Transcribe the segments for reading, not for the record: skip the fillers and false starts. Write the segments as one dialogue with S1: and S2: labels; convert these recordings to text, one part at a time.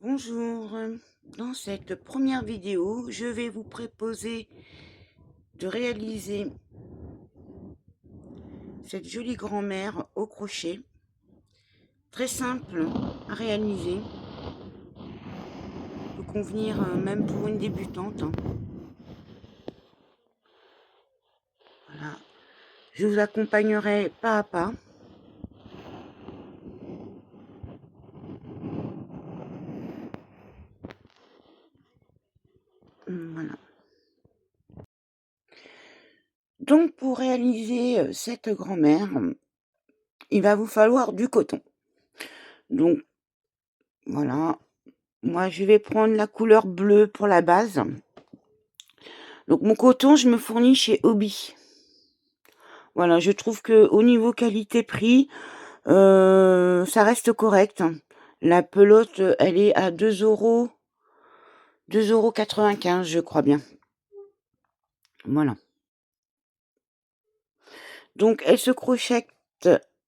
S1: Bonjour, dans cette première vidéo, je vais vous proposer de réaliser cette jolie grand-mère au crochet. Très simple à réaliser, peut convenir même pour une débutante. Voilà. Je vous accompagnerai pas à pas. Voilà. Donc pour réaliser cette grand-mère, il va vous falloir du coton. Donc voilà, moi je vais prendre la couleur bleue pour la base. Donc mon coton, je me fournis chez Hobby. Voilà, je trouve que au niveau qualité-prix, ça reste correct. La pelote, elle est à 2,95 €, je crois bien. Voilà. Donc elle se crochette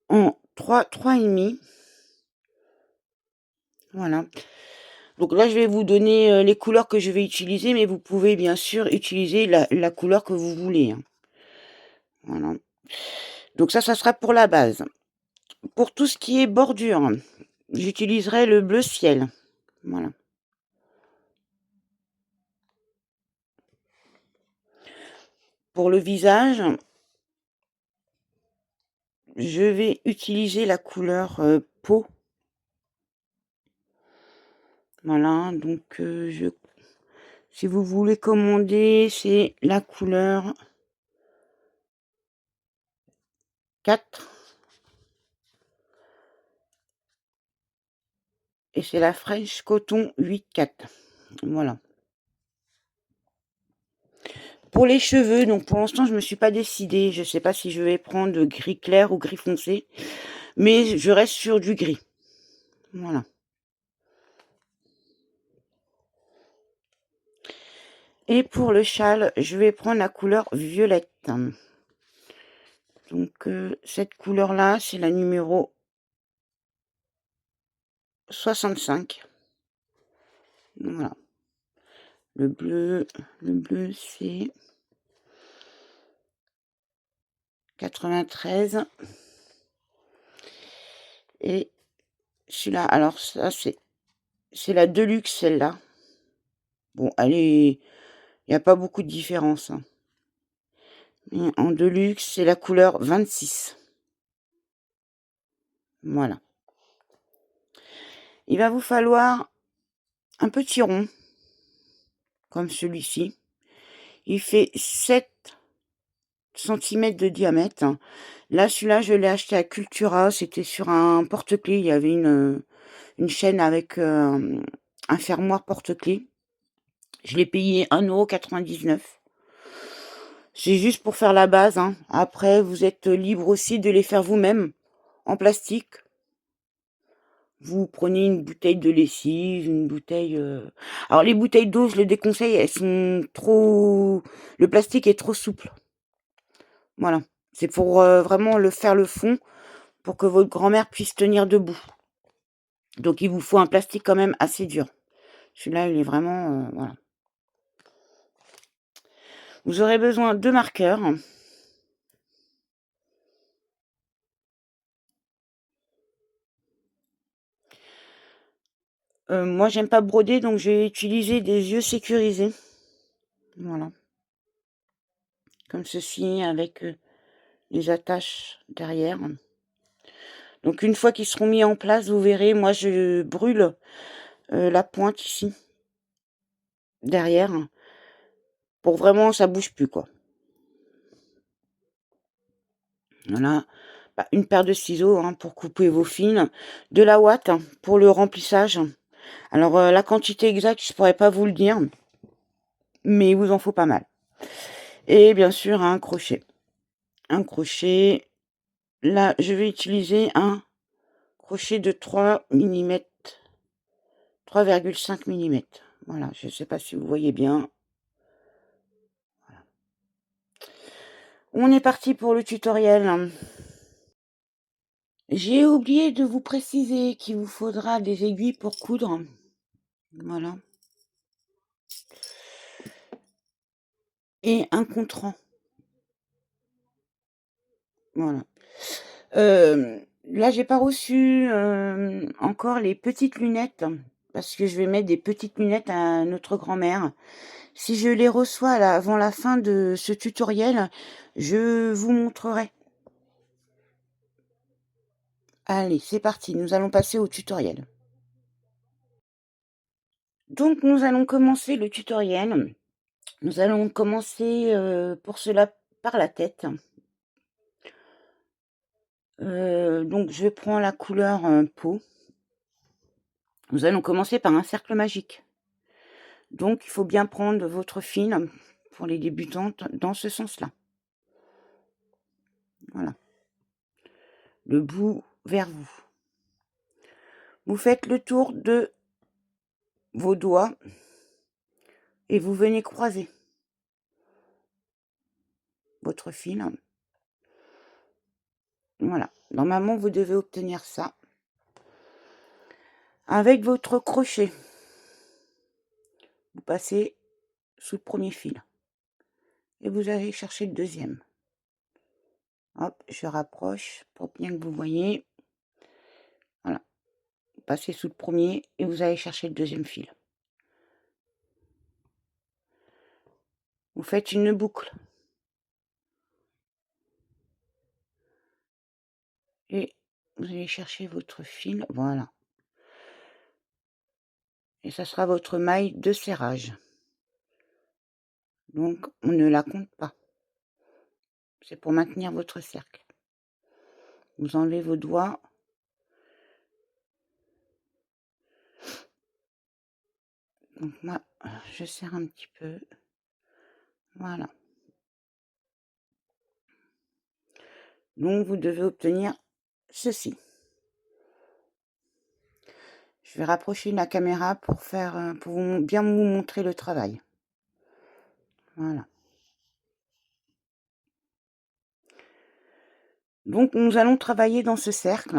S1: en 3,5. Voilà. Donc là, je vais vous donner les couleurs que je vais utiliser, mais vous pouvez bien sûr utiliser la couleur que vous voulez, hein. Voilà. Donc ça sera pour la base. Pour tout ce qui est bordure, j'utiliserai le bleu ciel. Voilà. Pour le visage, je vais utiliser la couleur peau. Voilà, donc si vous voulez commander, c'est la couleur 4 et c'est la French Coton 8,4. Voilà. Pour les cheveux, donc pour l'instant, je me suis pas décidée. Je sais pas si je vais prendre gris clair ou gris foncé, mais je reste sur du gris. Voilà. Et pour le châle, je vais prendre la couleur violette. Donc cette couleur-là, c'est la numéro 65. Voilà. Le bleu, c'est 93. Et celui-là, alors ça, c'est la Deluxe, celle-là. Bon, il n'y a pas beaucoup de différence, hein. Mais en Deluxe, c'est la couleur 26. Voilà. Il va vous falloir un petit rond, comme celui-ci. Il fait 7 cm de diamètre. Là, celui-là, je l'ai acheté à Cultura. C'était sur un porte-clés. Il y avait une chaîne avec un fermoir porte-clés. Je l'ai payé 1,99 €. C'est juste pour faire la base, hein. Après, vous êtes libre aussi de les faire vous-même en plastique. Vous prenez une bouteille de lessive, une bouteille... Alors, les bouteilles d'eau, je le déconseille. Elles sont trop... Le plastique est trop souple. Voilà. C'est pour vraiment faire le fond pour que votre grand-mère puisse tenir debout. Donc, il vous faut un plastique quand même assez dur. Celui-là, il est vraiment... voilà. Vous aurez besoin de marqueurs. Moi, j'aime pas broder, donc j'ai utilisé des yeux sécurisés. Voilà. Comme ceci, avec les attaches derrière. Donc, une fois qu'ils seront mis en place, vous verrez, moi, je brûle la pointe ici, derrière, pour vraiment ça bouge plus, quoi. Voilà. Bah, une paire de ciseaux, hein, pour couper vos fils. De la ouate, hein, pour le remplissage. Alors, la quantité exacte, je pourrais pas vous le dire, mais il vous en faut pas mal. Et bien sûr, un crochet. Un crochet. Là, je vais utiliser un crochet de 3 mm, 3,5 mm. Voilà, je ne sais pas si vous voyez bien. Voilà. On est parti pour le tutoriel. J'ai oublié de vous préciser qu'il vous faudra des aiguilles pour coudre. Voilà. Et un contrant. Voilà. Là, j'ai pas reçu, encore les petites lunettes, parce que je vais mettre des petites lunettes à notre grand-mère. Si je les reçois là, avant la fin de ce tutoriel, je vous montrerai. Allez, c'est parti, nous allons passer au tutoriel. Donc nous allons commencer le tutoriel. Nous allons commencer, pour cela par la tête. Donc je prends la couleur, peau. Nous allons commencer par un cercle magique. Donc il faut bien prendre votre fil, pour les débutantes, dans ce sens-là. Voilà. Le bout vers vous. Vous faites le tour de vos doigts et vous venez croiser votre fil. Voilà. Normalement, vous devez obtenir ça. Avec votre crochet, vous passez sous le premier fil et vous allez chercher le deuxième. Hop, je rapproche pour bien que vous voyez. Voilà. Vous passez sous le premier et vous allez chercher le deuxième fil. Vous faites une boucle. Et vous allez chercher votre fil, voilà. Et ça sera votre maille de serrage. Donc, on ne la compte pas. C'est pour maintenir votre cercle. Vous enlevez vos doigts. Donc moi, je serre un petit peu. Voilà. Donc, vous devez obtenir ceci. Je vais rapprocher la caméra pour faire, bien vous montrer le travail. Voilà. Donc, nous allons travailler dans ce cercle.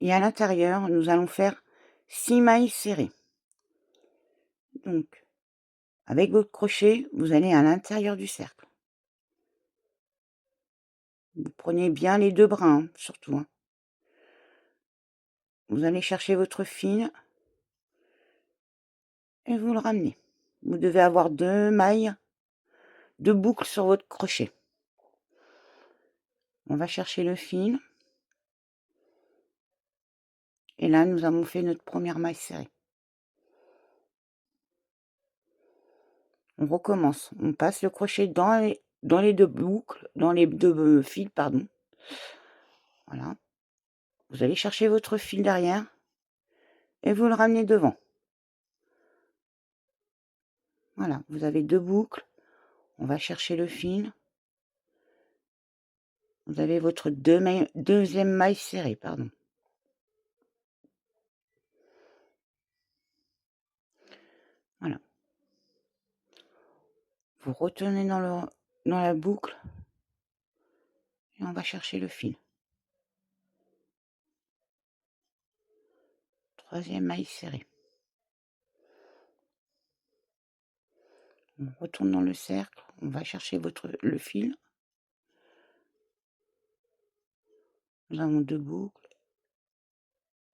S1: Et à l'intérieur, nous allons faire 6 mailles serrées. Donc, avec votre crochet, vous allez à l'intérieur du cercle. Vous prenez bien les 2 brins, surtout, hein. Vous allez chercher votre fil et vous le ramenez. Vous devez avoir 2 mailles, 2 boucles sur votre crochet. On va chercher le fil. Et là, nous avons fait notre première maille serrée. On recommence. On passe le crochet dans les 2 boucles, dans les 2 fils, pardon. Voilà. Vous allez chercher votre fil derrière et vous le ramenez devant. Voilà, vous avez 2 boucles. On va chercher le fil. Vous avez votre deuxième maille serrée, pardon. Voilà. Vous retenez dans la boucle et on va chercher le fil. Troisième maille serrée. On retourne dans le cercle, on va chercher le fil. Nous avons 2 boucles.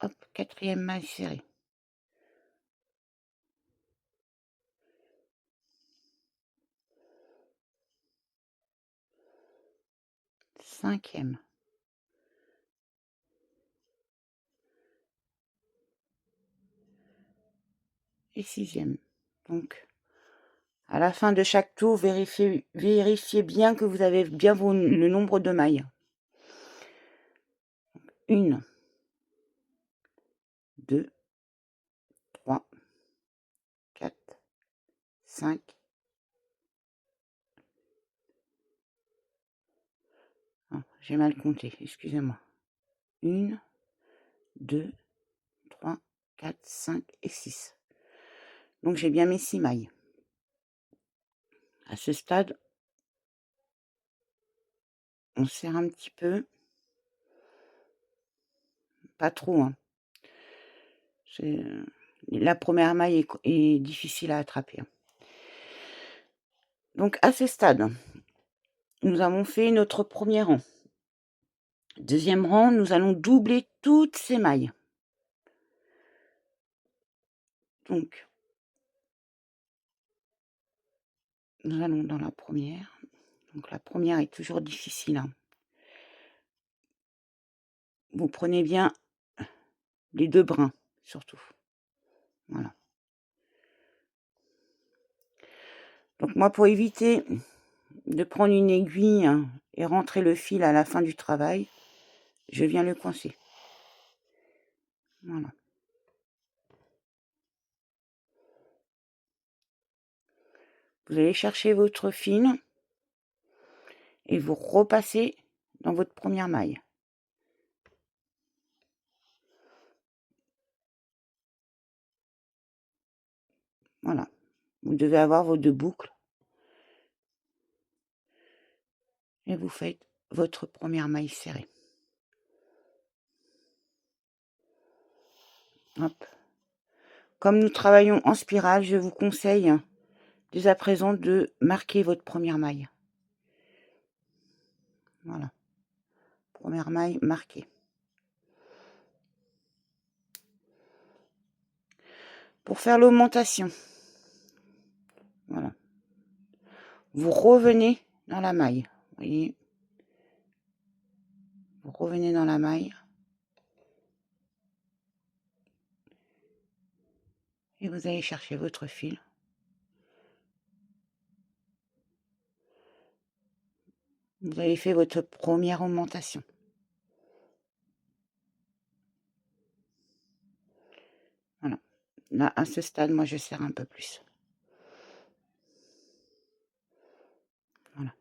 S1: Hop, quatrième maille serrée. Cinquième. Et sixième. Donc, à la fin de chaque tour, vérifiez bien que vous avez bien le nombre de mailles. 1, 2, 3, 4, 5. Ah, j'ai mal compté, excusez-moi. 1, 2, 3, 4, 5 et 6. Donc j'ai bien mes 6 mailles. À ce stade, on serre un petit peu. Pas trop, hein. la première maille est difficile à attraper. Donc à ce stade, nous avons fait notre premier rang. Deuxième rang, nous allons doubler toutes ces mailles. Donc, nous allons dans la première. Donc la première est toujours difficile, hein. Vous prenez bien les 2 brins, surtout. Voilà. Donc moi, pour éviter de prendre une aiguille et rentrer le fil à la fin du travail, je viens le coincer. Voilà. Vous allez chercher votre fil et vous repassez dans votre première maille. Voilà. Vous devez avoir vos 2 boucles. Et vous faites votre première maille serrée. Hop. Comme nous travaillons en spirale, je vous conseille dès à présent de marquer votre première maille. Voilà. Première maille marquée. Pour faire l'augmentation, voilà. Vous revenez dans la maille. Vous voyez. Vous revenez dans la maille. Et vous allez chercher votre fil. Vous avez fait votre première augmentation. Voilà. Là, à ce stade, moi, je serre un peu plus. Voilà.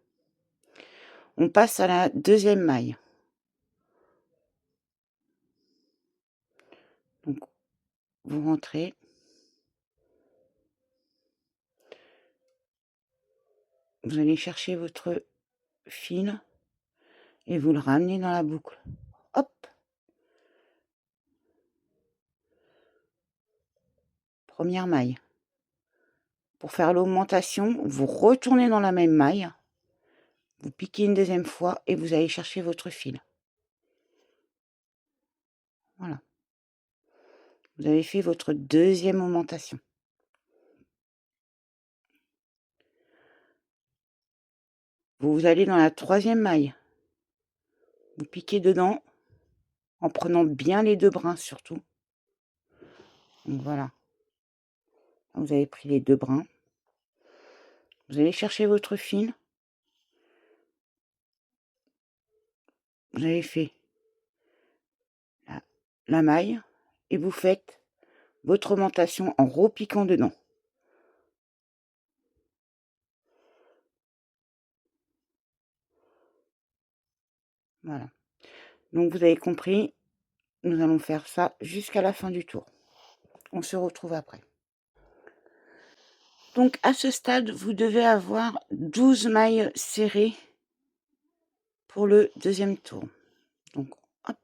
S1: On passe à la deuxième maille. Donc, vous rentrez. Vous allez chercher votre fil et vous le ramenez dans la boucle. Hop! Première maille. Pour faire l'augmentation, vous retournez dans la même maille, vous piquez une deuxième fois et vous allez chercher votre fil. Voilà. Vous avez fait votre deuxième augmentation. Vous allez dans la troisième maille. Vous piquez dedans en prenant bien les 2 brins surtout. Donc voilà. Vous avez pris les 2 brins. Vous allez chercher votre fil. Vous avez fait la maille et vous faites votre augmentation en repiquant dedans. Voilà. Donc vous avez compris, nous allons faire ça jusqu'à la fin du tour. On se retrouve après. Donc à ce stade, vous devez avoir 12 mailles serrées pour le deuxième tour. Donc hop.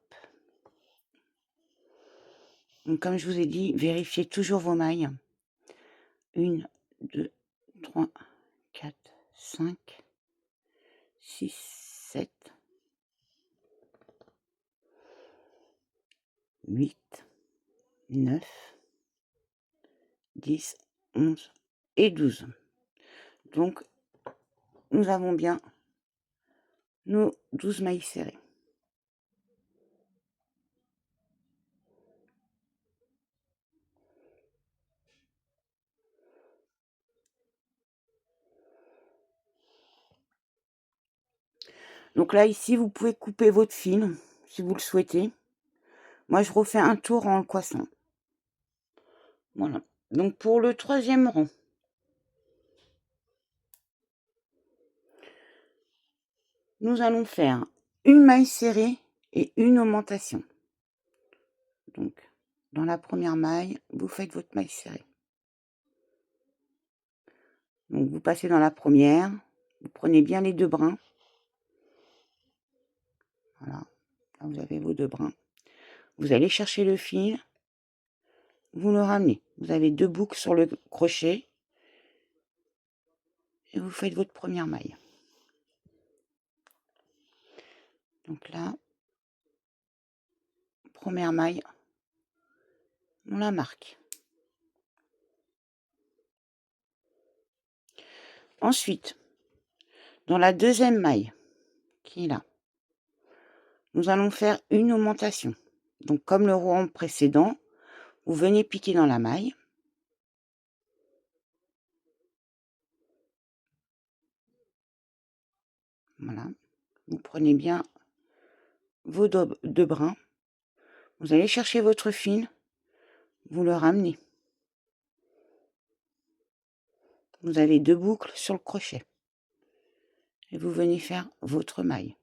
S1: Donc comme je vous ai dit, vérifiez toujours vos mailles. 1, 2, 3, 4, 5, 6, 7, 8, 9, 10, 11 et 12. Donc nous avons bien nos 12 mailles serrées. Donc là, ici, vous pouvez couper votre fil, si vous le souhaitez. Moi, je refais un tour en le coiffant. Voilà. Donc pour le troisième rang, nous allons faire une maille serrée et une augmentation. Donc, dans la première maille, vous faites votre maille serrée. Donc, vous passez dans la première, vous prenez bien les 2 brins. Voilà, là, vous avez vos 2 brins. Vous allez chercher le fil, vous le ramenez. Vous avez 2 boucles sur le crochet et vous faites votre première maille. Donc là, première maille, on la marque. Ensuite, dans la deuxième maille, qui est là, nous allons faire une augmentation. Donc comme le rang précédent, vous venez piquer dans la maille. Voilà. Vous prenez bien vos deux brins. Vous allez chercher votre fil, vous le ramenez. Vous avez 2 boucles sur le crochet. Et vous venez faire votre maille.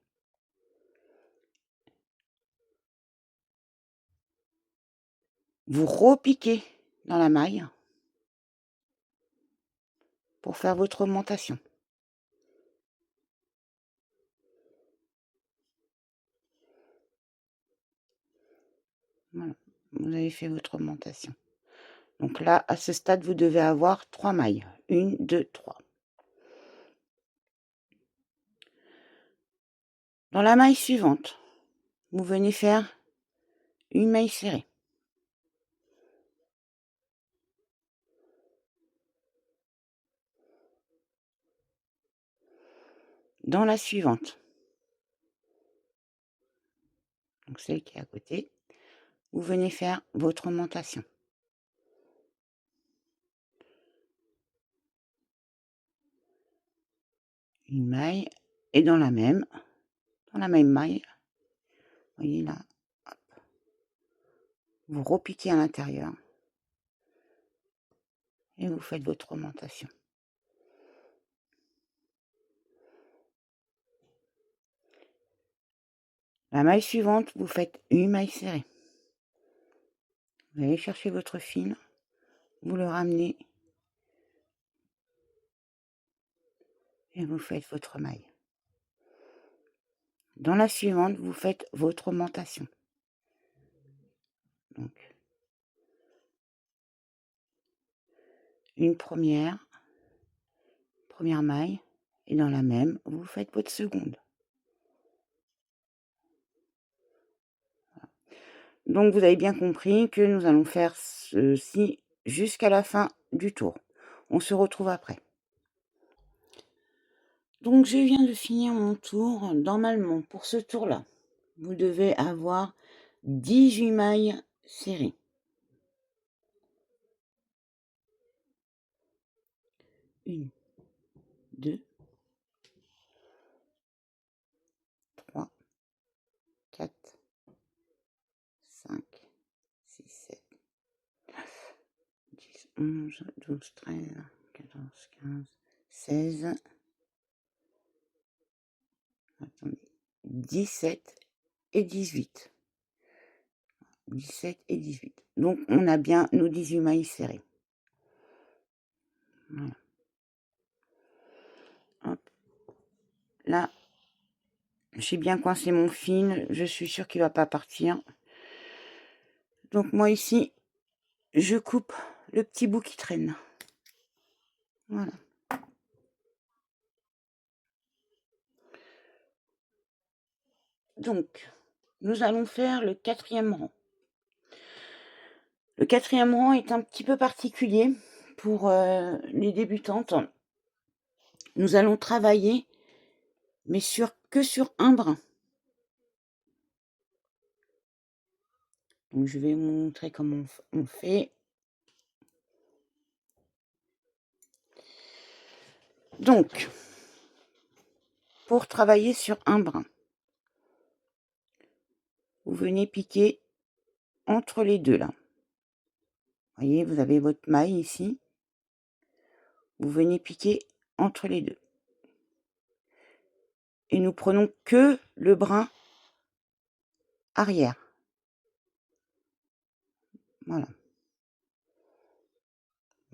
S1: Vous repiquez dans la maille pour faire votre augmentation. Voilà, vous avez fait votre augmentation. Donc là, à ce stade, vous devez avoir 3 mailles. 1, 2, 3. Dans la maille suivante, vous venez faire une maille serrée. Dans la suivante, donc celle qui est à côté, vous venez faire votre augmentation. Une maille et dans la même maille, vous voyez là, hop, vous repiquez à l'intérieur et vous faites votre augmentation. La maille suivante, vous faites une maille serrée. Vous allez chercher votre fil, vous le ramenez et vous faites votre maille. Dans la suivante, vous faites votre augmentation. Donc, une première maille, et dans la même, vous faites votre seconde. Donc, vous avez bien compris que nous allons faire ceci jusqu'à la fin du tour. On se retrouve après. Donc, je viens de finir mon tour. Normalement, pour ce tour-là, vous devez avoir 18 mailles serrées. 1, 2, 3, 4, 5, 6, 7, 9, 10, 11, 12, 13, 14, 15, 16, attendez, 17 et 18. 17 et 18. Donc, on a bien nos 18 mailles serrées. Voilà. Hop. Là, j'ai bien coincé mon fil. Je suis sûre qu'il ne va pas partir. Donc, moi, ici, je coupe le petit bout qui traîne. Voilà. Donc, nous allons faire le 4e rang. Le 4e rang est un petit peu particulier pour les débutantes. Nous allons travailler, mais que sur un brin. Donc, je vais vous montrer comment on fait. Donc, pour travailler sur un brin, vous venez piquer entre les deux là. Vous voyez, vous avez votre maille ici. Vous venez piquer entre les deux. Et nous prenons que le brin arrière. Voilà.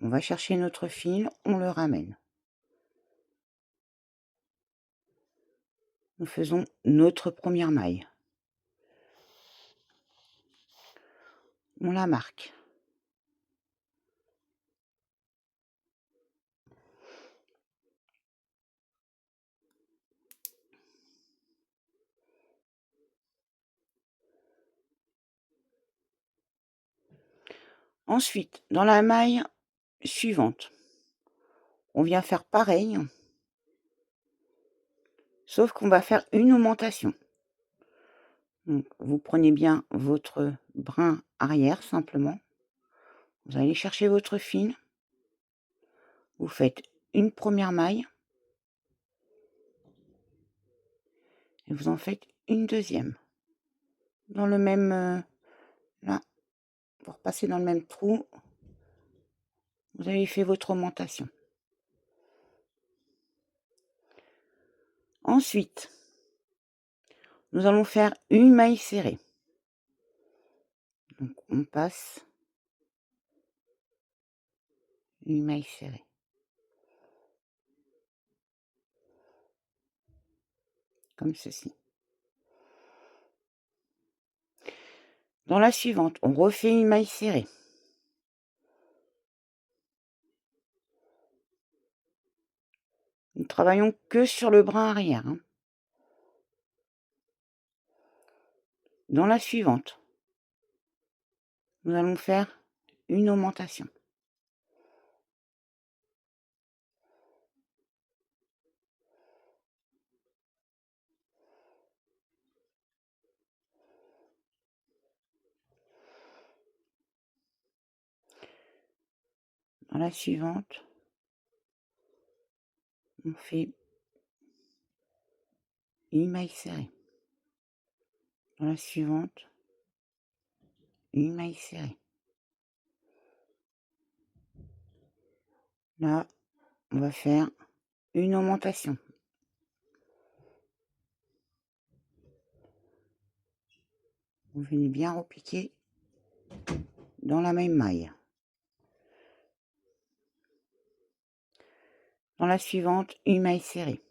S1: On va chercher notre fil, on le ramène. Nous faisons notre première maille. On la marque. Ensuite, dans la maille suivante, on vient faire pareil, sauf qu'on va faire une augmentation. Donc, vous prenez bien votre brin arrière simplement. Vous allez chercher votre fil. Vous faites une première maille. Et vous en faites une deuxième. Dans le même... là, pour passer dans le même trou, vous avez fait votre augmentation. Ensuite, nous allons faire une maille serrée. Donc, on passe une maille serrée. Comme ceci. Dans la suivante, on refait une maille serrée. Nous travaillons que sur le brin arrière. Dans la suivante, nous allons faire une augmentation. Dans la suivante, on fait une maille serrée. Dans la suivante, une maille serrée. Là, on va faire une augmentation. Vous venez bien repiquer dans la même maille. Dans la suivante, une maille serrée.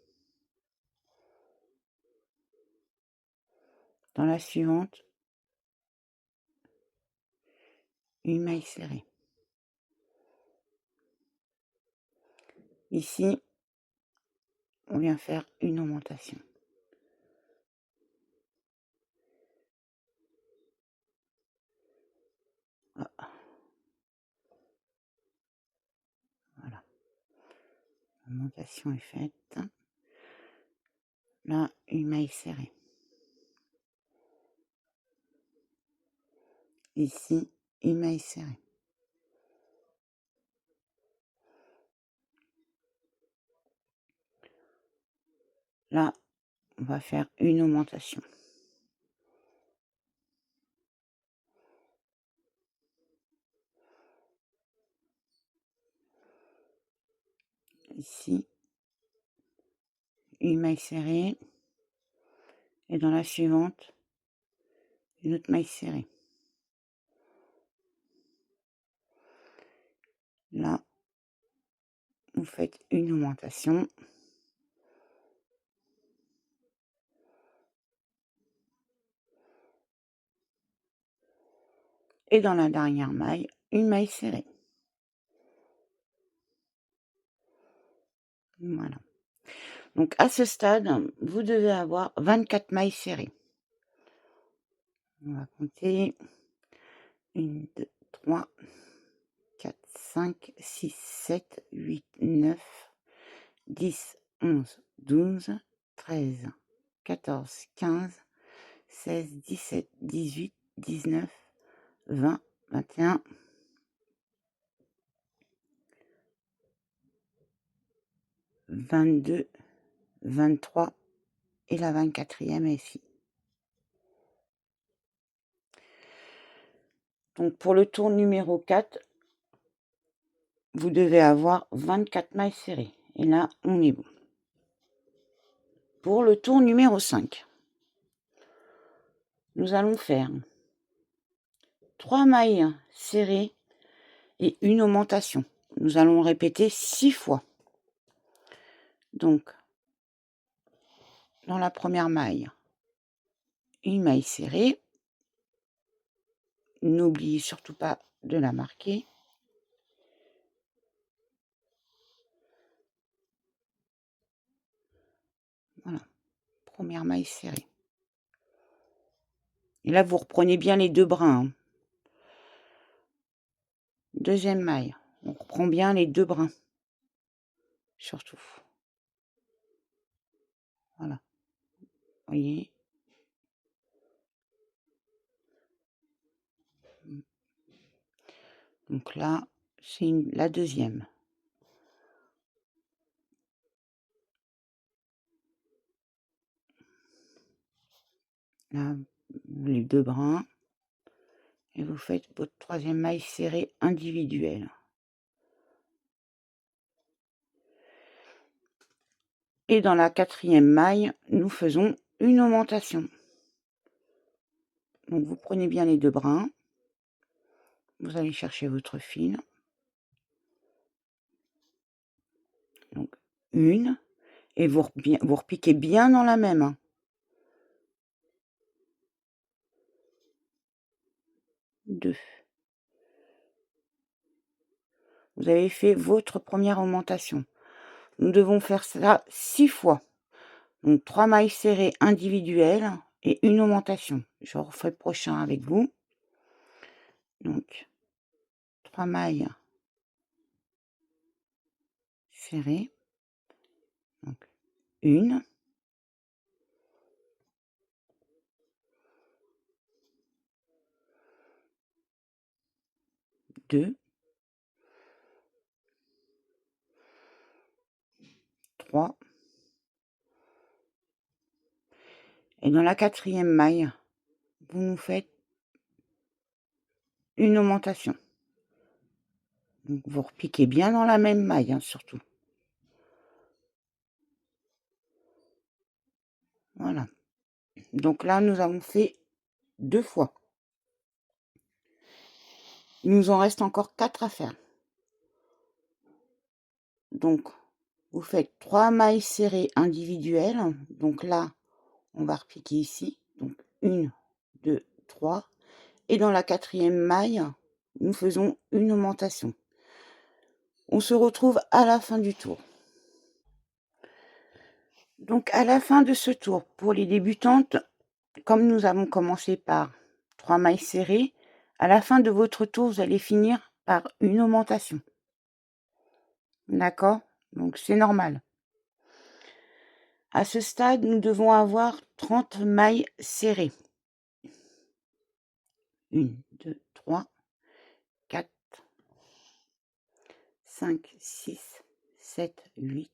S1: Dans la suivante, une maille serrée. Ici, on vient faire une augmentation. Ah. Voilà. L'augmentation est faite. Là, une maille serrée. Ici, une maille serrée. Là, on va faire une augmentation. Ici, une maille serrée. Et dans la suivante, une autre maille serrée. Là, vous faites une augmentation. Et dans la dernière maille, une maille serrée. Voilà. Donc à ce stade, vous devez avoir 24 mailles serrées. On va compter 1, 2, 3, 4, 5, 6, 7, 8, 9, 10, 11, 12, 13, 14, 15, 16, 17, 18, 19, 20, 21, 22, 23 et la 24e est ici. Donc pour le tour numéro 4, vous devez avoir 24 mailles serrées. Et là, on est bon. Pour le tour numéro 5, nous allons faire 3 mailles serrées et une augmentation. Nous allons répéter 6 fois. Donc, dans la première maille, une maille serrée. N'oubliez surtout pas de la marquer. Voilà, première maille serrée. Et là, vous reprenez bien les deux brins. Deuxième maille, on reprend bien les 2 brins, surtout. Voilà, voyez? Donc là, c'est la deuxième. Là, les 2 brins et vous faites votre troisième maille serrée individuelle. Et dans la quatrième maille, nous faisons une augmentation. Donc vous prenez bien les 2 brins, vous allez chercher votre fil. Donc une, et vous repiquez bien dans la même, hein. 2. Vous avez fait votre première augmentation. Nous devons faire ça 6 fois. Donc 3 mailles serrées individuelles et une augmentation. Je referai le prochain avec vous. Donc 3 mailles serrées. Donc 1, 2, 3. Et dans la quatrième maille, vous nous faites une augmentation. Donc vous repiquez bien dans la même maille, hein, surtout. Voilà. Donc là, nous avons fait 2 fois. Il nous en reste encore 4 à faire. Donc, vous faites 3 mailles serrées individuelles. Donc là, on va repiquer ici. Donc 1, 2, 3. Et dans la quatrième maille, nous faisons une augmentation. On se retrouve à la fin du tour. Donc à la fin de ce tour, pour les débutantes, comme nous avons commencé par 3 mailles serrées, à la fin de votre tour, vous allez finir par une augmentation. D'accord? Donc c'est normal. À ce stade, nous devons avoir 30 mailles serrées. 1, 2, 3, 4, 5, 6, 7, 8,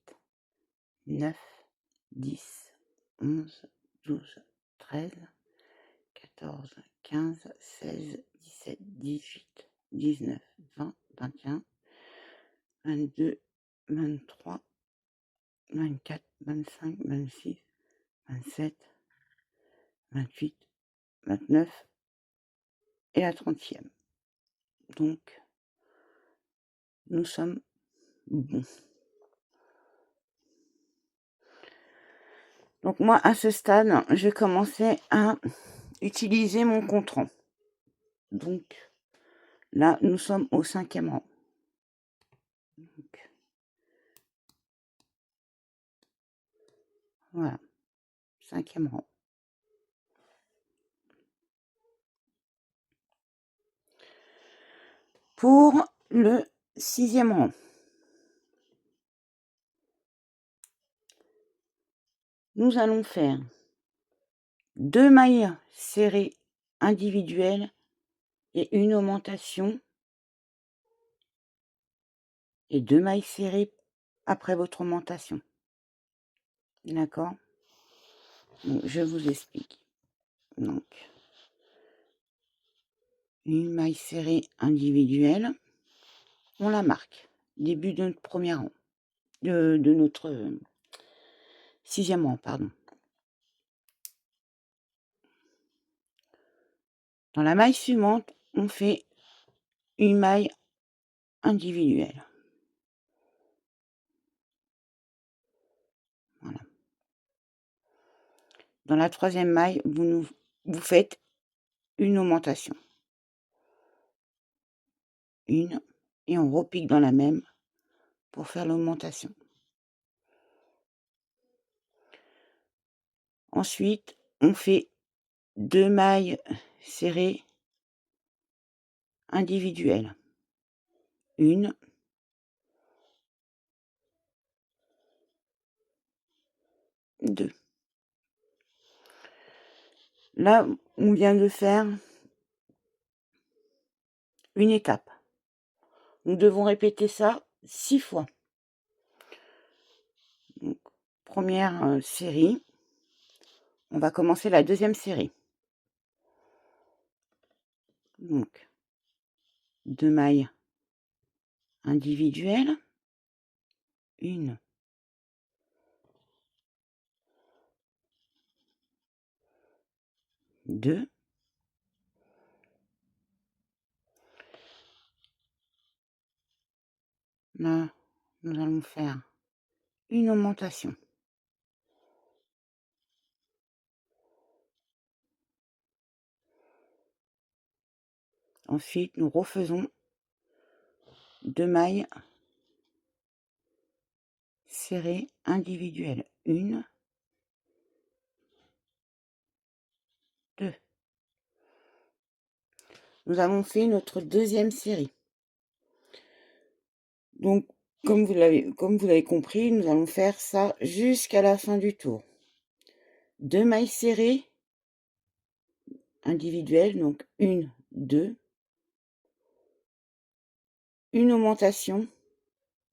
S1: 9, 10, 11, 12, 13, 14, 15, 16, 17, 18, 19, 20, 21, 22, 23, 24, 25, 26, 27, 28, 29 et la 30e. Donc, nous sommes bons. Donc moi, à ce stade, je commençais à utiliser mon compte-rang. Donc, là, nous sommes au 5e rang. Donc, voilà, 5e rang. Pour le 6e rang, nous allons faire 2 mailles serrées individuelles et une augmentation et 2 mailles serrées après votre augmentation. D'accord? Donc, je vous explique. Donc, une maille serrée individuelle, on la marque. Début de notre premier rang, de notre 6e rang, pardon. Dans la maille suivante, on fait une maille individuelle. Voilà. Dans la 3e maille, vous faites une augmentation. Une, et on repique dans la même pour faire l'augmentation. Ensuite, on fait 2 mailles serrées individuelles. 1, 2. Là, on vient de faire une étape. Nous devons répéter ça 6 fois. Donc, première série. On va commencer la deuxième série. Donc, 2 mailles individuelles. 1, 2. Là, nous allons faire une augmentation. Ensuite, nous refaisons 2 mailles serrées individuelles. 1, 2. Nous avons fait notre deuxième série. Donc, comme vous l'avez compris, nous allons faire ça jusqu'à la fin du tour. 2 mailles serrées individuelles, donc 1, 2. Une augmentation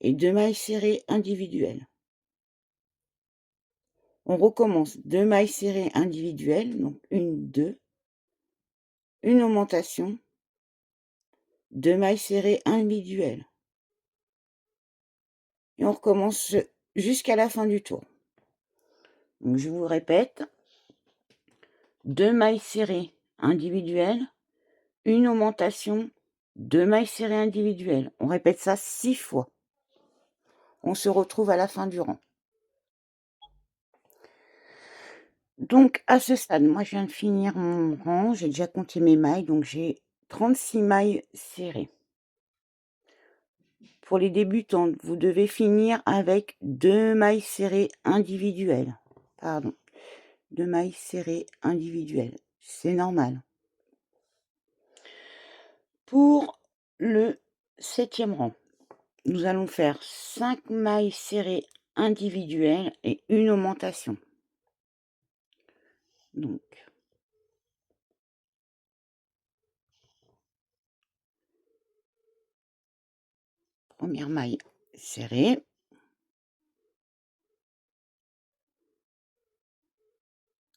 S1: et 2 mailles serrées individuelles. On recommence 2 mailles serrées individuelles, donc 1, 2. Une augmentation, 2 mailles serrées individuelles. Et on recommence jusqu'à la fin du tour. Donc je vous répète, 2 mailles serrées individuelles, une augmentation, 2 mailles serrées individuelles. On répète ça 6 fois. On se retrouve à la fin du rang. Donc à ce stade, moi je viens de finir mon rang, j'ai déjà compté mes mailles, donc j'ai 36 mailles serrées. Pour les débutants, vous devez finir avec 2 mailles serrées individuelles. Pardon, 2 mailles serrées individuelles. C'est normal. Pour le 7e rang, nous allons faire 5 mailles serrées individuelles et une augmentation. Donc, première maille serrée.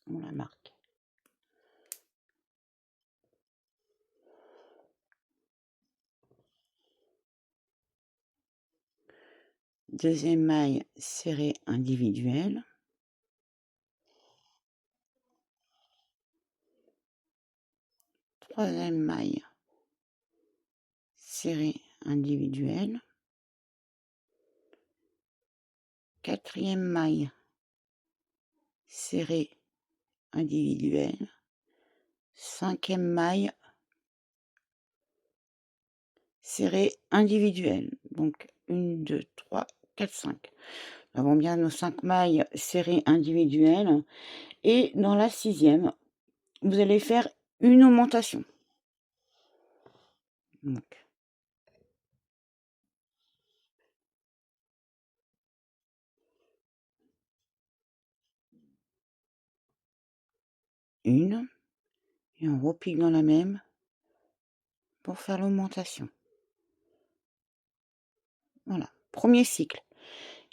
S1: On la marque. Deuxième maille serrée individuelle. Troisième maille serrée individuelle. Quatrième maille serrée individuelle. Cinquième maille serrée individuelle. Donc 1, 2, 3, 4, 5. Nous avons bien nos 5 mailles serrées individuelles. Et dans la 6e, vous allez faire une augmentation. Donc, une, et on repique dans la même pour faire l'augmentation. Voilà, premier cycle.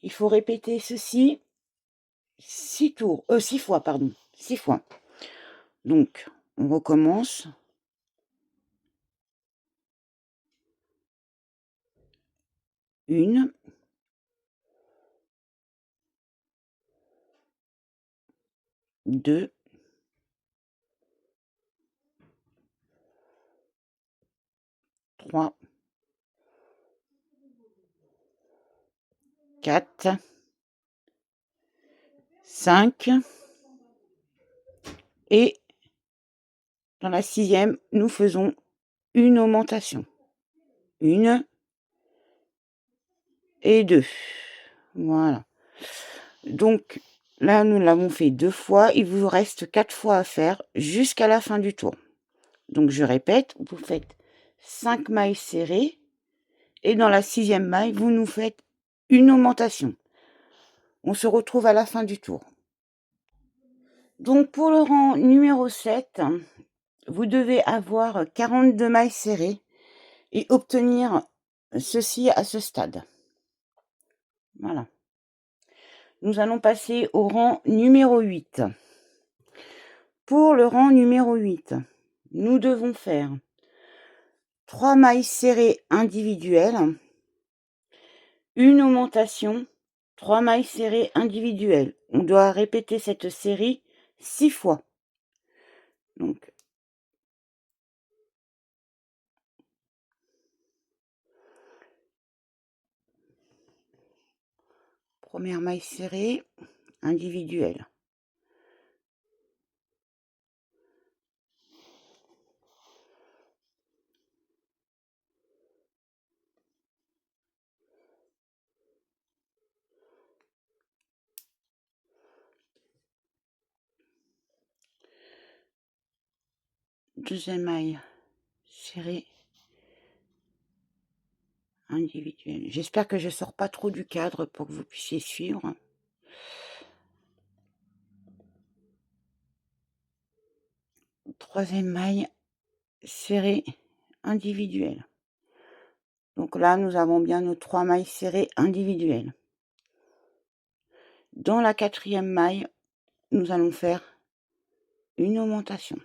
S1: Il faut répéter ceci 6 fois, pardon, 6 fois. Donc, on recommence. Une, deux, trois, 4, 5. Et dans la 6e, nous faisons une augmentation. 1 et 2. Voilà. Donc, là, nous l'avons fait 2 fois. Il vous reste 4 fois à faire jusqu'à la fin du tour. Donc, je répète, vous faites 5 mailles serrées Et dans la 6e maille, vous nous faites une augmentation. On se retrouve à la fin du tour. Donc pour le rang numéro 7, vous devez avoir 42 mailles serrées et obtenir ceci à ce stade. Voilà. Nous allons passer au rang numéro 8. Pour le rang numéro 8, nous devons faire 3 mailles serrées individuelles, une augmentation, 3 mailles serrées individuelles. On doit répéter cette série 6 fois. Donc, première maille serrée individuelle. Deuxième maille serrée individuelle. J'espère que je ne sors pas trop du cadre pour que vous puissiez suivre. Troisième maille serrée individuelle. Donc là, nous avons bien nos 3 mailles serrées individuelles. Dans la 4e maille, nous allons faire une augmentation.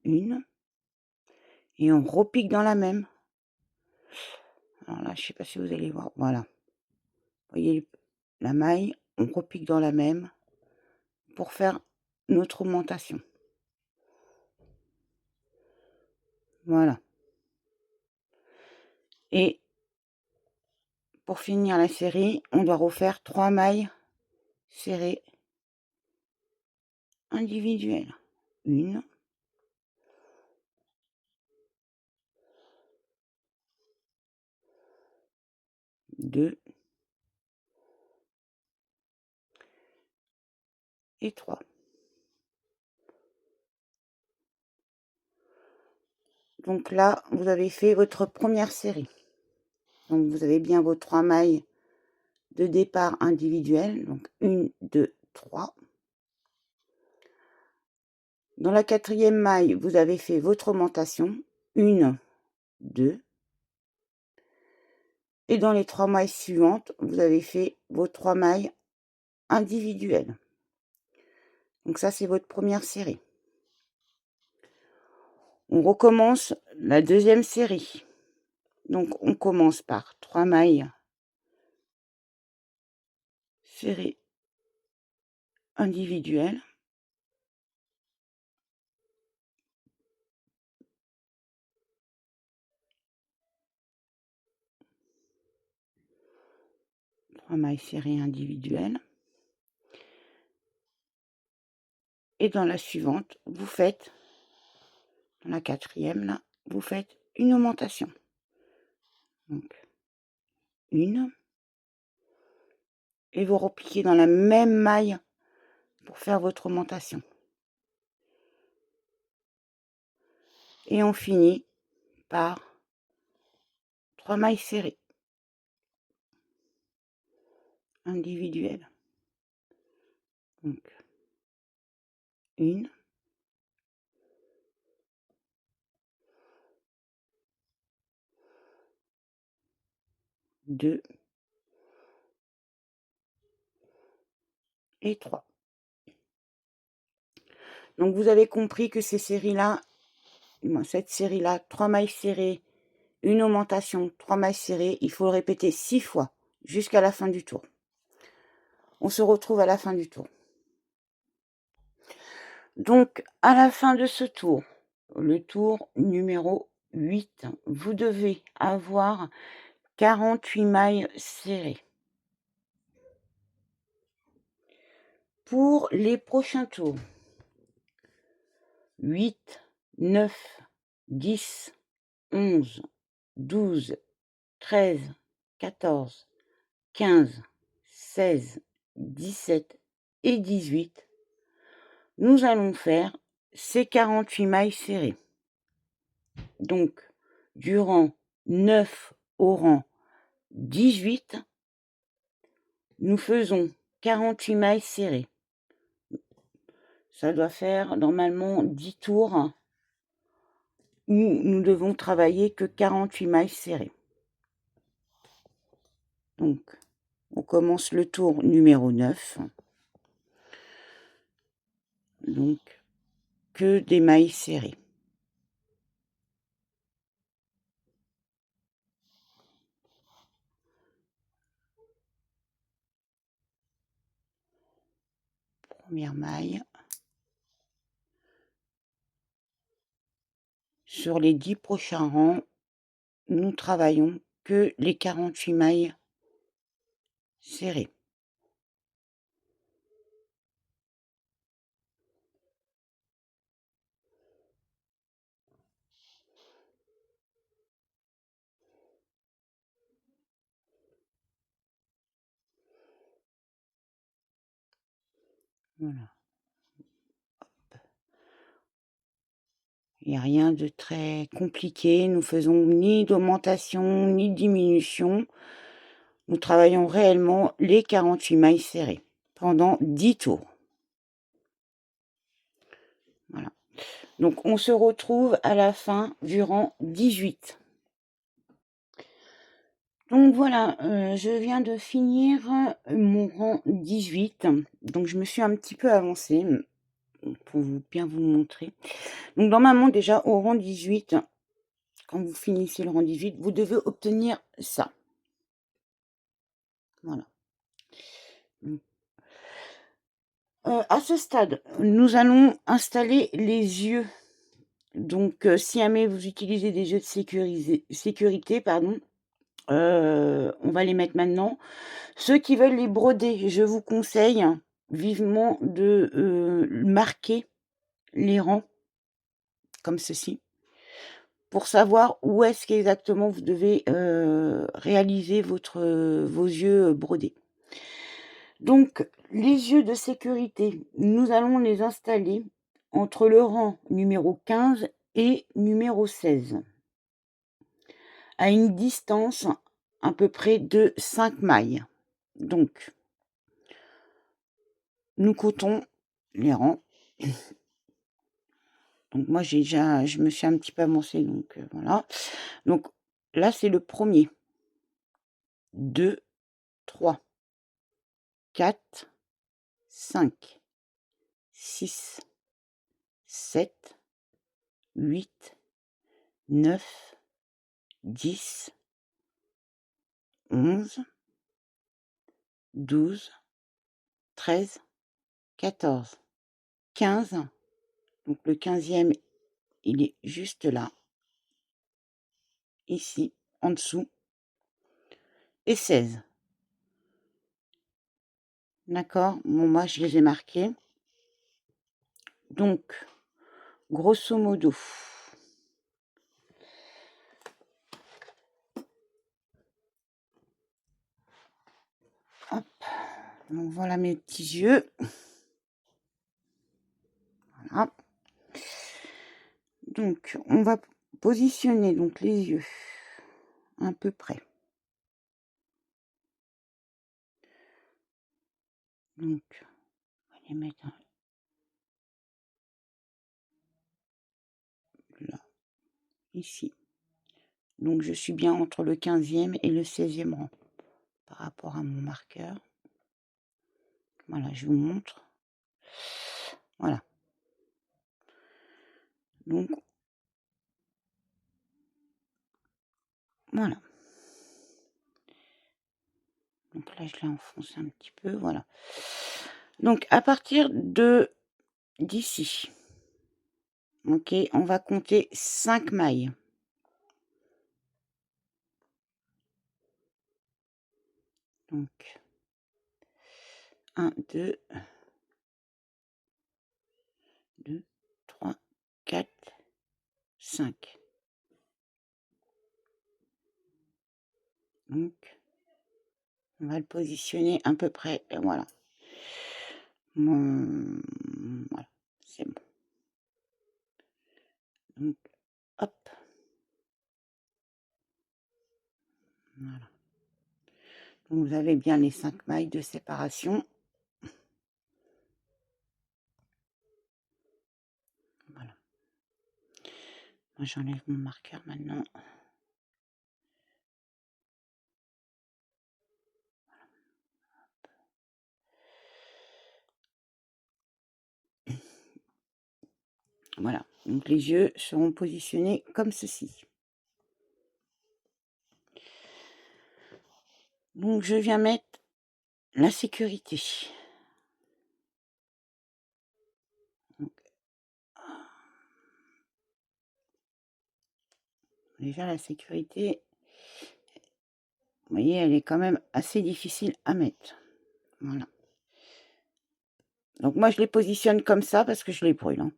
S1: Une. Et on repique dans la même. Alors là, je ne sais pas si vous allez voir. Voilà. Vous voyez la maille, on repique dans la même pour faire notre augmentation. Voilà. Et pour finir la série, on doit refaire 3 mailles serrées individuelles. Une. Deux. Et 3. Donc là, vous avez fait votre première série. Donc vous avez bien vos 3 mailles de départ individuelles. Donc 1, 2, 3. Dans la 4e maille, vous avez fait votre augmentation. 1, 2. Et dans les 3 mailles suivantes, vous avez fait vos 3 mailles individuelles. Donc ça, c'est votre première série. On recommence la 2e série. Donc on commence par 3 mailles serrées individuelles. Mailles serrées individuelles. Et dans la suivante, vous faites, dans la 4e, là, vous faites une augmentation. Donc, une. Et vous repliquez dans la même maille pour faire votre augmentation. Et on finit par 3 mailles serrées individuelles. Donc, une. Deux. Et 3. Donc vous avez compris que ces séries-là, cette série-là, 3 mailles serrées, une augmentation, 3 mailles serrées, il faut le répéter 6 fois jusqu'à la fin du tour. On se retrouve à la fin du tour. Donc à la fin de ce tour, le tour numéro 8, vous devez avoir 48 mailles serrées. Pour les prochains tours, 8, 9, 10, 11, 12, 13, 14, 15, 16, 17 et 18, nous allons faire ces 48 mailles serrées. Donc, du rang 9 au rang 18, nous faisons 48 mailles serrées. Ça doit faire normalement 10 tours où nous devons travailler que 48 mailles serrées. Donc, on commence le tour numéro 9. Donc, que des mailles serrées. Première maille. Sur les 10 prochains rangs, nous travaillons que les 48 mailles serrées. Voilà. Il n'y a rien de très compliqué. Nous faisons ni d'augmentation ni de diminution. Nous travaillons réellement les 48 mailles serrées pendant 10 tours. Voilà. Donc, on se retrouve à la fin du rang 18. Donc voilà, je viens de finir mon rang 18. Donc, je me suis un petit peu avancée pour bien vous montrer. Donc, normalement, déjà, au rang 18, quand vous finissez le rang 18, vous devez obtenir ça. Voilà. À ce stade, nous allons installer les yeux. Donc, si jamais vous utilisez des yeux de sécurité, pardon, on va les mettre maintenant. Ceux qui veulent les broder, je vous conseille vivement de marquer les rangs comme ceci pour savoir où est-ce qu'exactement vous devez réaliser vos yeux brodés. Donc, les yeux de sécurité, nous allons les installer entre le rang numéro 15 et numéro 16, à une distance à peu près de 5 mailles. Donc, nous comptons les rangs. Donc, moi, je me suis un petit peu avancée, donc voilà. Donc, là, c'est le premier. 2, 3, 4, 5, 6, 7, 8, 9, 10, 11, 12, 13, 14, 15. Donc le 15e, il est juste là, ici, en dessous, et 16. D'accord? Bon, moi, je les ai marqués. Donc, grosso modo, hop, donc voilà mes petits yeux. Voilà. Donc, on va positionner donc les yeux à peu près. Donc, on va les mettre là, ici. Donc, je suis bien entre le 15e et le 16e rang par rapport à mon marqueur. Voilà, je vous montre. Voilà. Donc, voilà. Donc là, je l'ai enfoncé un petit peu, voilà. Donc, à partir de d'ici, ok, on va compter 5 mailles. Donc, 1, 2, 2, 3, 4, 5. Donc, on va le positionner à peu près, voilà. Voilà, c'est bon. Donc, hop. Voilà. Donc vous avez bien les 5 mailles de séparation. Voilà. Moi j'enlève mon marqueur maintenant. Voilà, donc les yeux seront positionnés comme ceci. Donc je viens mettre la sécurité. Donc, déjà la sécurité, vous voyez, elle est quand même assez difficile à mettre. Voilà. Donc moi je les positionne comme ça parce que je les brûle, hein.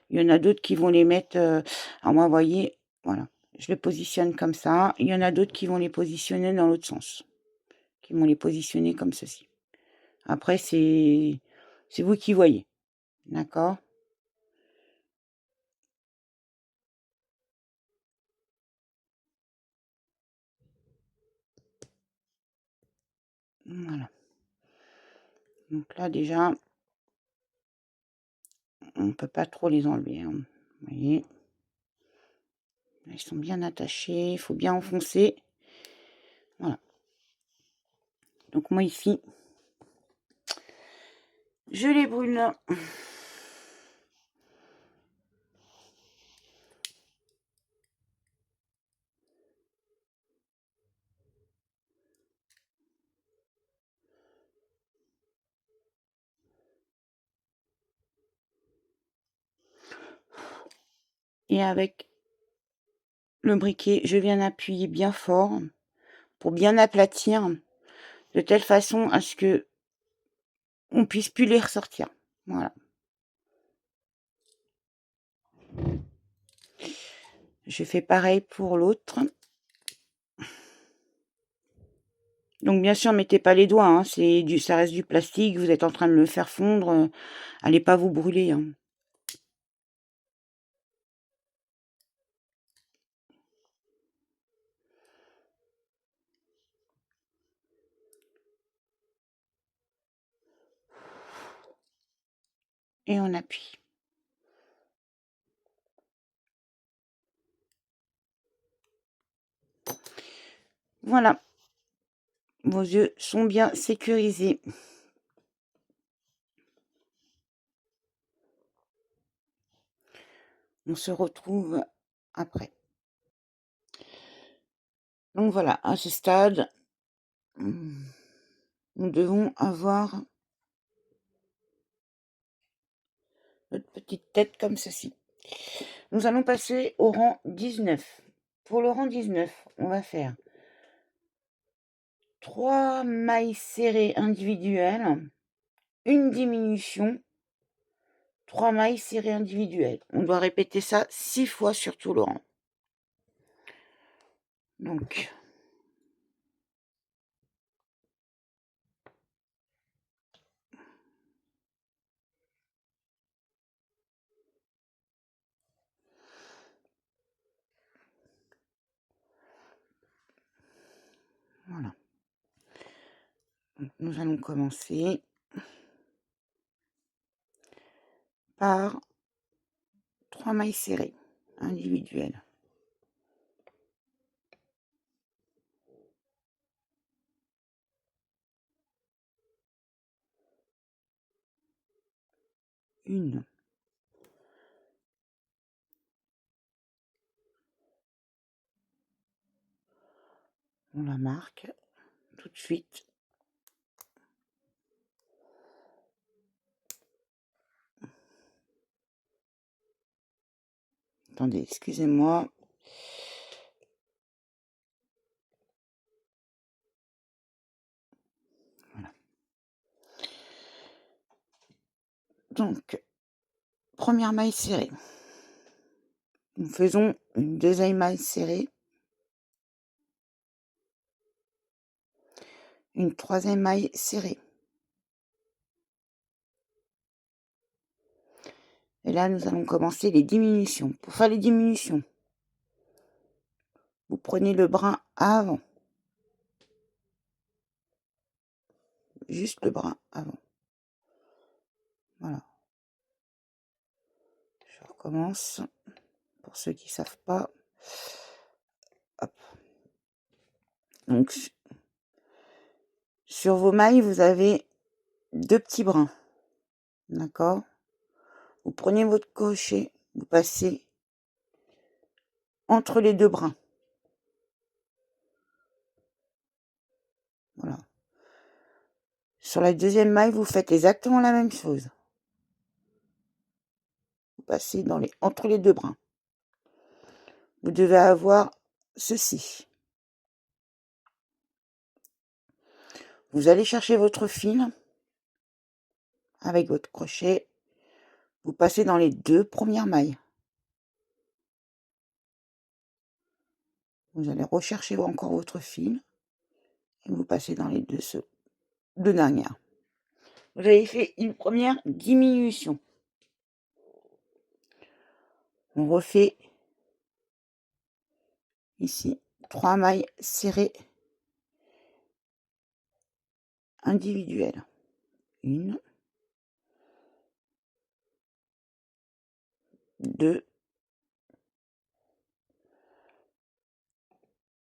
S1: Il y en a d'autres qui vont les mettre, alors moi vous voyez, voilà, je les positionne comme ça. Il y en a d'autres qui vont les positionner dans l'autre sens, qui vont les positionner comme ceci. Après c'est vous qui voyez, d'accord? Voilà. Donc là déjà, on ne peut pas trop les enlever, hein. Vous voyez? Ils sont bien attachés, il faut bien enfoncer. Voilà. Donc moi ici, je les brûle. Et avec le briquet, je viens appuyer bien fort pour bien aplatir, de telle façon à ce que on puisse plus les ressortir. Voilà. Je fais pareil pour l'autre. Donc bien sûr, mettez pas les doigts, hein, ça reste du plastique, vous êtes en train de le faire fondre, allez pas vous brûler, hein. Et on appuie. Voilà. Vos yeux sont bien sécurisés. On se retrouve après. Donc voilà, à ce stade, nous devons avoir notre petite tête comme ceci. Nous allons passer au rang 19. Pour le rang 19, on va faire 3 mailles serrées individuelles, une diminution, 3 mailles serrées individuelles. On doit répéter ça 6 fois sur tout le rang. Donc, voilà. Donc, nous allons commencer par 3 mailles serrées individuelles. Une. On la marque tout de suite. Attendez, excusez-moi. Voilà. Donc, première maille serrée. Nous faisons une deuxième maille serrée. Une troisième maille serrée. Et là, nous allons commencer les diminutions. Pour faire les diminutions, vous prenez le brin avant. Juste le brin avant. Voilà. Je recommence. Pour ceux qui ne savent pas. Hop. Donc, sur vos mailles, vous avez 2 petits brins. D'accord? Vous prenez votre crochet, vous passez entre les 2 brins. Voilà. Sur la deuxième maille, vous faites exactement la même chose. Vous passez entre les 2 brins. Vous devez avoir ceci. Vous allez chercher votre fil avec votre crochet. Vous passez dans les 2 premières mailles. Vous allez rechercher encore votre fil et vous passez dans les 2 dernières. Vous avez fait une première diminution. On refait ici 3 mailles serrées individuelles. 1, 2,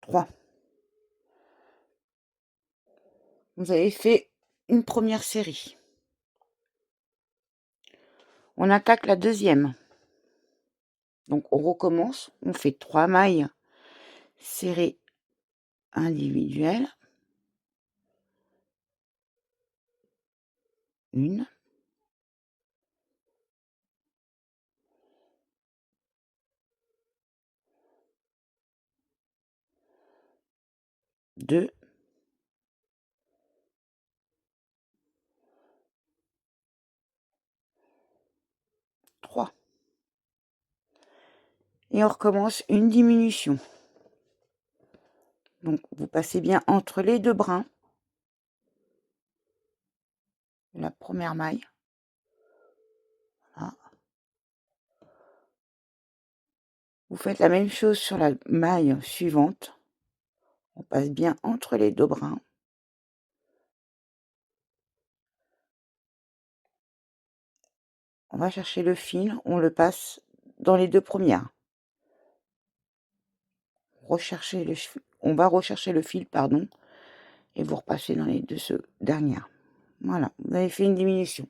S1: 3. Vous avez fait une première série. On attaque la deuxième. Donc on recommence, on fait 3 mailles serrées individuelles. 1, 2, 3. Et on recommence une diminution. Donc vous passez bien entre les 2 brins. La première maille. Voilà. Vous faites la même chose sur la maille suivante. On passe bien entre les 2 brins. On va chercher le fil, on le passe dans les 2 premières. On va rechercher le fil, pardon, et vous repassez dans les 2 dernières. Voilà, vous avez fait une diminution.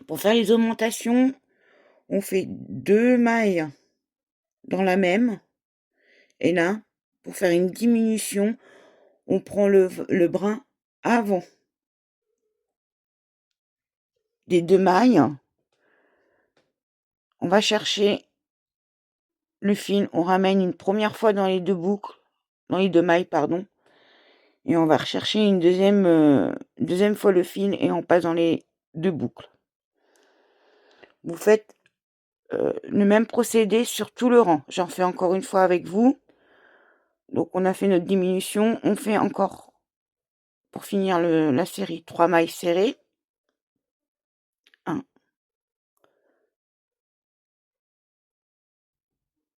S1: Pour faire les augmentations, on fait 2 mailles dans la même. Et là, pour faire une diminution, on prend le brin avant des 2 mailles. On va chercher le fil, on ramène une première fois dans les 2 boucles, dans les 2 mailles, pardon. Et on va rechercher une deuxième fois le fil et on passe dans les 2 boucles. Vous faites le même procédé sur tout le rang. J'en fais encore une fois avec vous. Donc on a fait notre diminution. On fait encore, pour finir la série, 3 mailles serrées. 1,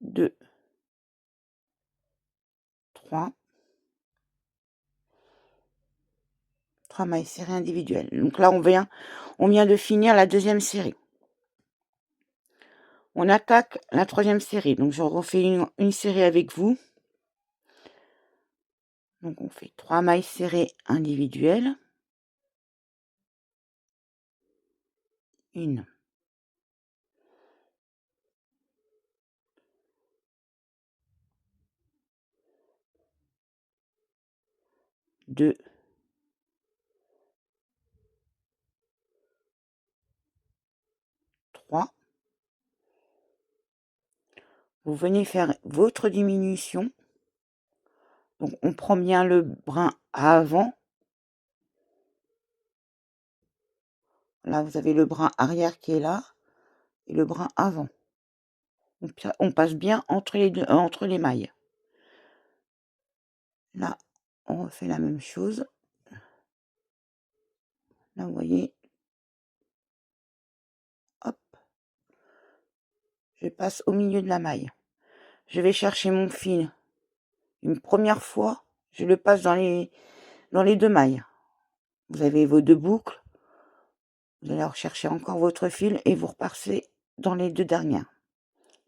S1: 2, 3. 3 mailles serrées individuelles. Donc là, on vient de finir la deuxième série. On attaque la troisième série. Donc je refais une série avec vous. Donc on fait 3 mailles serrées individuelles. 1, 2, 3. Vous venez faire votre diminution. Donc on prend bien le brin avant. Là, vous avez le brin arrière qui est là et le brin avant. On passe bien entre les mailles. Là, on refait la même chose. Là, vous voyez, hop, je passe au milieu de la maille. je vais chercher mon fil. Une première fois, je le passe dans les 2 mailles. Vous avez vos 2 boucles. Vous allez rechercher encore votre fil et vous repassez dans les 2 dernières.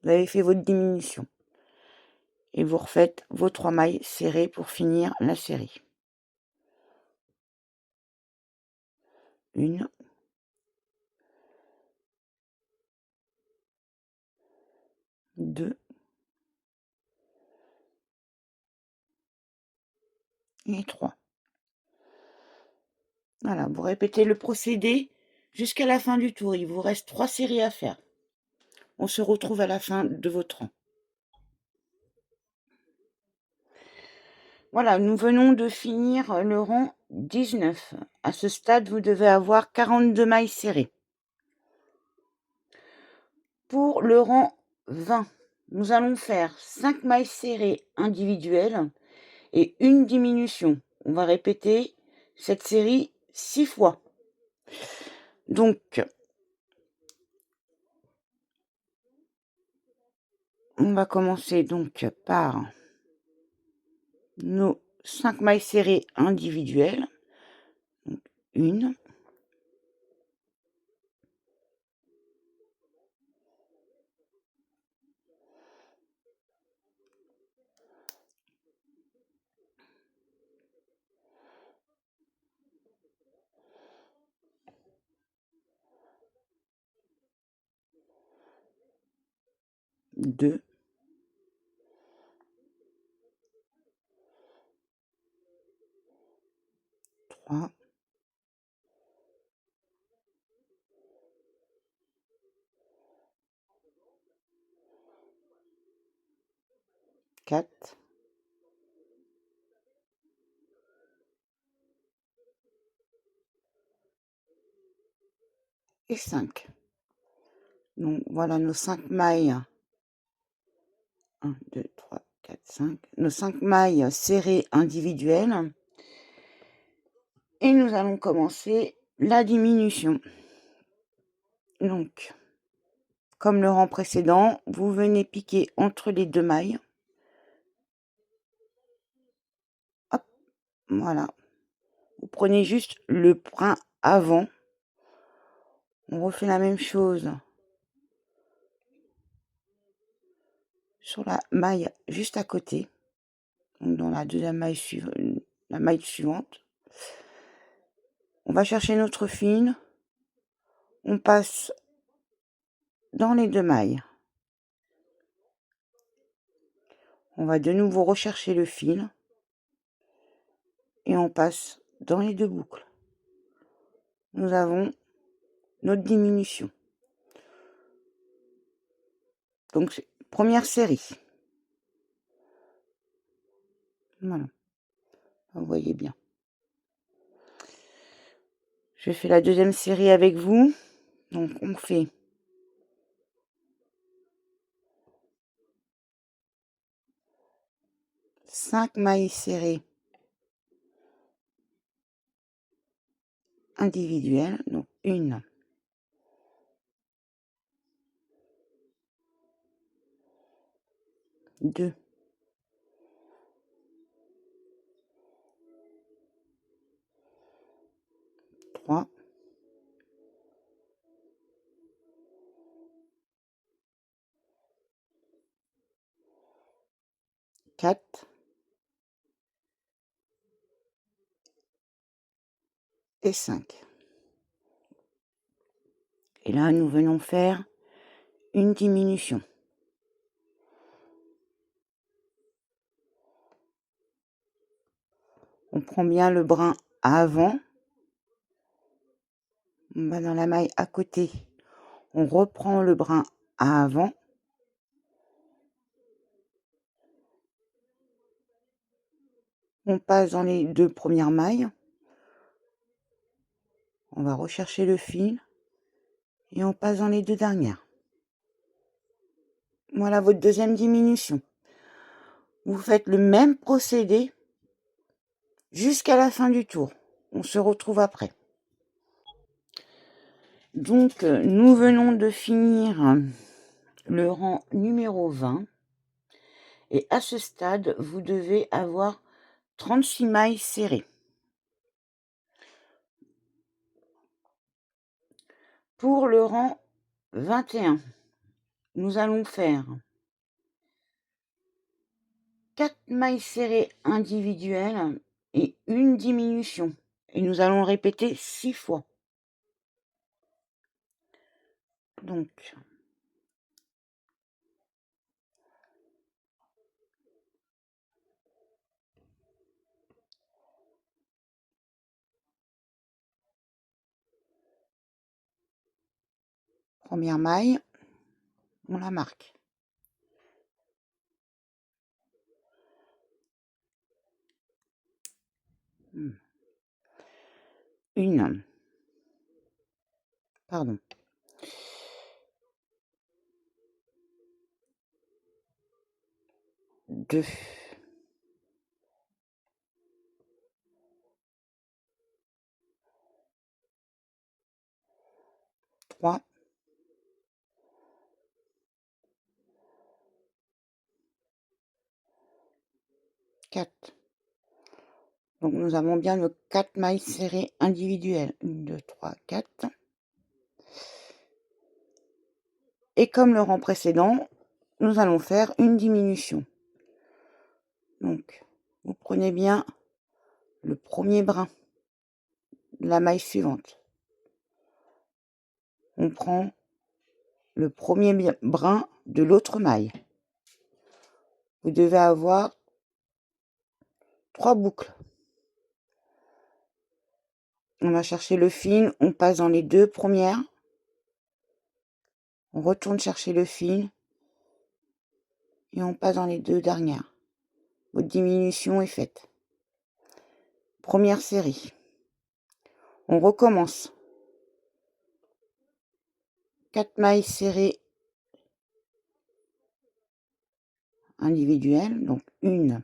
S1: Vous avez fait votre diminution. Et vous refaites vos 3 mailles serrées pour finir la série. 1, 2 et 3. Voilà, vous répétez le procédé jusqu'à la fin du tour. Il vous reste 3 séries à faire. On se retrouve à la fin de votre rang. Voilà, nous venons de finir le rang 19. À ce stade, vous devez avoir 42 mailles serrées. Pour le rang 20, nous allons faire 5 mailles serrées individuelles et une diminution. On va répéter cette série 6 fois. Donc, on va commencer donc par nos 5 mailles serrées individuelles. Donc, 1, 2, 3, 4 et 5. Donc voilà nos 5 mailles. 1, 2, 3, 4, 5. Nos 5 mailles serrées individuelles. Et nous allons commencer la diminution. Donc, comme le rang précédent, vous venez piquer entre les 2 mailles. Hop, voilà. Vous prenez juste le brin avant. On refait la même chose sur la maille juste à côté. Donc dans la deuxième maille suivante. On va chercher notre fil. On passe dans les 2 mailles. On va de nouveau rechercher le fil. Et on passe dans les 2 boucles. Nous avons notre diminution. Donc, première série. Voilà. Vous voyez bien. Je fais la deuxième série avec vous. Donc, on fait 5 mailles serrées individuelles. Donc, 1, 2, 3, 4 et 5. Et là, nous venons faire une diminution. On prend bien le brin avant. On va dans la maille à côté. On reprend le brin avant. On passe dans les 2 premières mailles. On va rechercher le fil. Et on passe dans les 2 dernières. Voilà votre deuxième diminution. Vous faites le même procédé jusqu'à la fin du tour. On se retrouve après. Donc, nous venons de finir le rang numéro 20. Et à ce stade, vous devez avoir 36 mailles serrées. Pour le rang 21, nous allons faire 4 mailles serrées individuelles et une diminution. Et nous allons le répéter 6 fois. Donc, première maille, on la marque. Une. Pardon. 2. 3. 4. Donc nous avons bien nos 4 mailles serrées individuelles. 1, 2, 3, 4. Et comme le rang précédent, nous allons faire une diminution. Donc, vous prenez bien le premier brin de la maille suivante. On prend le premier brin de l'autre maille. Vous devez avoir 3 boucles. On va chercher le fil, on passe dans les 2 premières. On retourne chercher le fil et on passe dans les 2 dernières. Votre diminution est faite. Première série. On recommence. 4 mailles serrées individuelles, donc 1,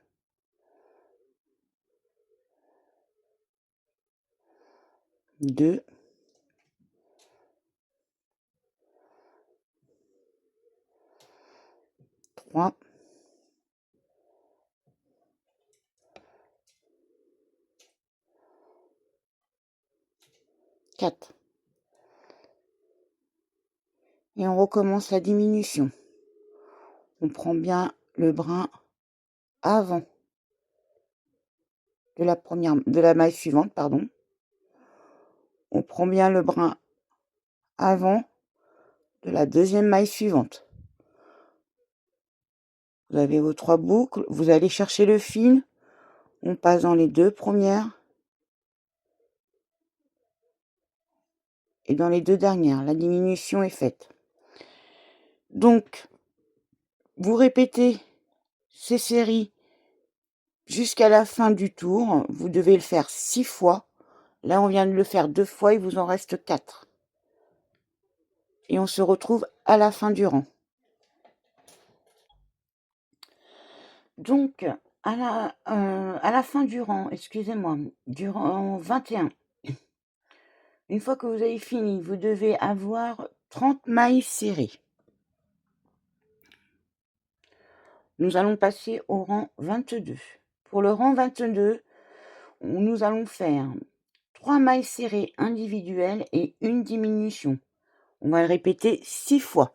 S1: 2, 3, 4. Et on recommence la diminution. On prend bien le brin avant de la maille suivante, pardon. On prend bien le brin avant de la deuxième maille suivante. Vous avez vos 3 boucles, vous allez chercher le fil, on passe dans les 2 premières et dans les 2 dernières. La diminution est faite. Donc, vous répétez ces séries jusqu'à la fin du tour. Vous devez le faire 6 fois. Là, on vient de le faire 2 fois, il vous en reste 4. Et on se retrouve à la fin du rang. Donc, à la fin du rang, excusez-moi, du rang 21, une fois que vous avez fini, vous devez avoir 30 mailles serrées. Nous allons passer au rang 22. Pour le rang 22, nous allons faire 3 mailles serrées individuelles et une diminution. On va le répéter 6 fois.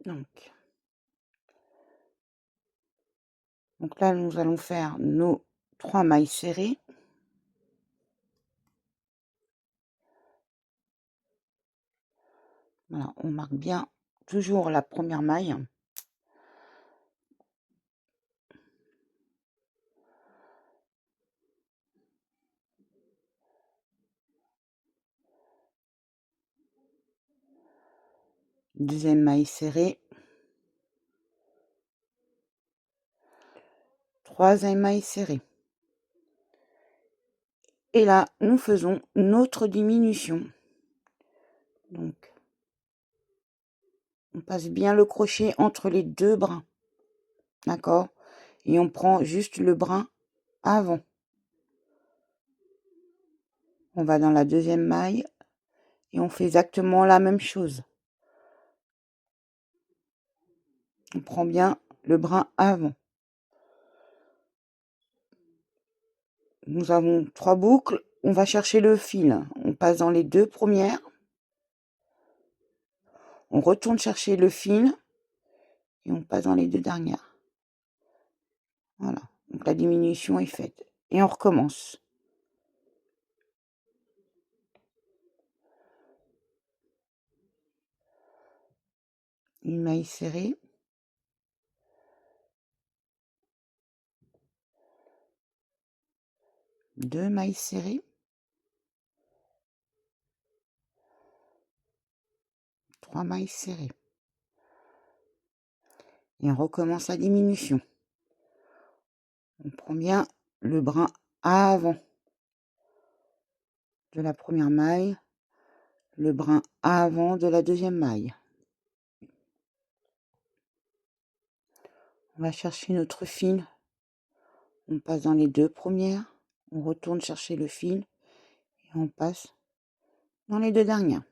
S1: Donc là, nous allons faire nos 3 mailles serrées. Voilà, on marque bien toujours la première maille. Deuxième maille serrée. Troisième maille serrée. Et là, nous faisons notre diminution. Donc, on passe bien le crochet entre les 2 brins. D'accord? Et on prend juste le brin avant. On va dans la deuxième maille et on fait exactement la même chose. On prend bien le brin avant. Nous avons 3 boucles. On va chercher le fil. On passe dans les 2 premières. On retourne chercher le fil. Et on passe dans les 2 dernières. Voilà. Donc la diminution est faite. Et on recommence. Une maille serrée. Deux mailles serrées. 3 mailles serrées. Et on recommence la diminution. On prend bien le brin avant de la première maille, le brin avant de la deuxième maille. On va chercher notre fil. On passe dans les 2 premières. On retourne chercher le fil. Et on passe dans les 2 dernières.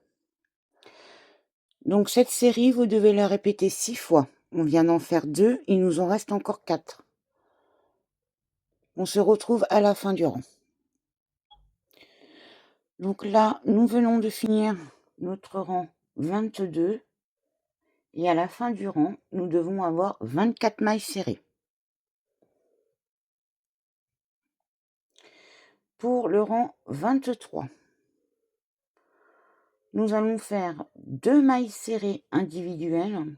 S1: Donc cette série, vous devez la répéter 6 fois. On vient d'en faire 2, il nous en reste encore 4. On se retrouve à la fin du rang. Donc là, nous venons de finir notre rang 22. Et à la fin du rang, nous devons avoir 24 mailles serrées. Pour le rang 23, nous allons faire 2 mailles serrées individuelles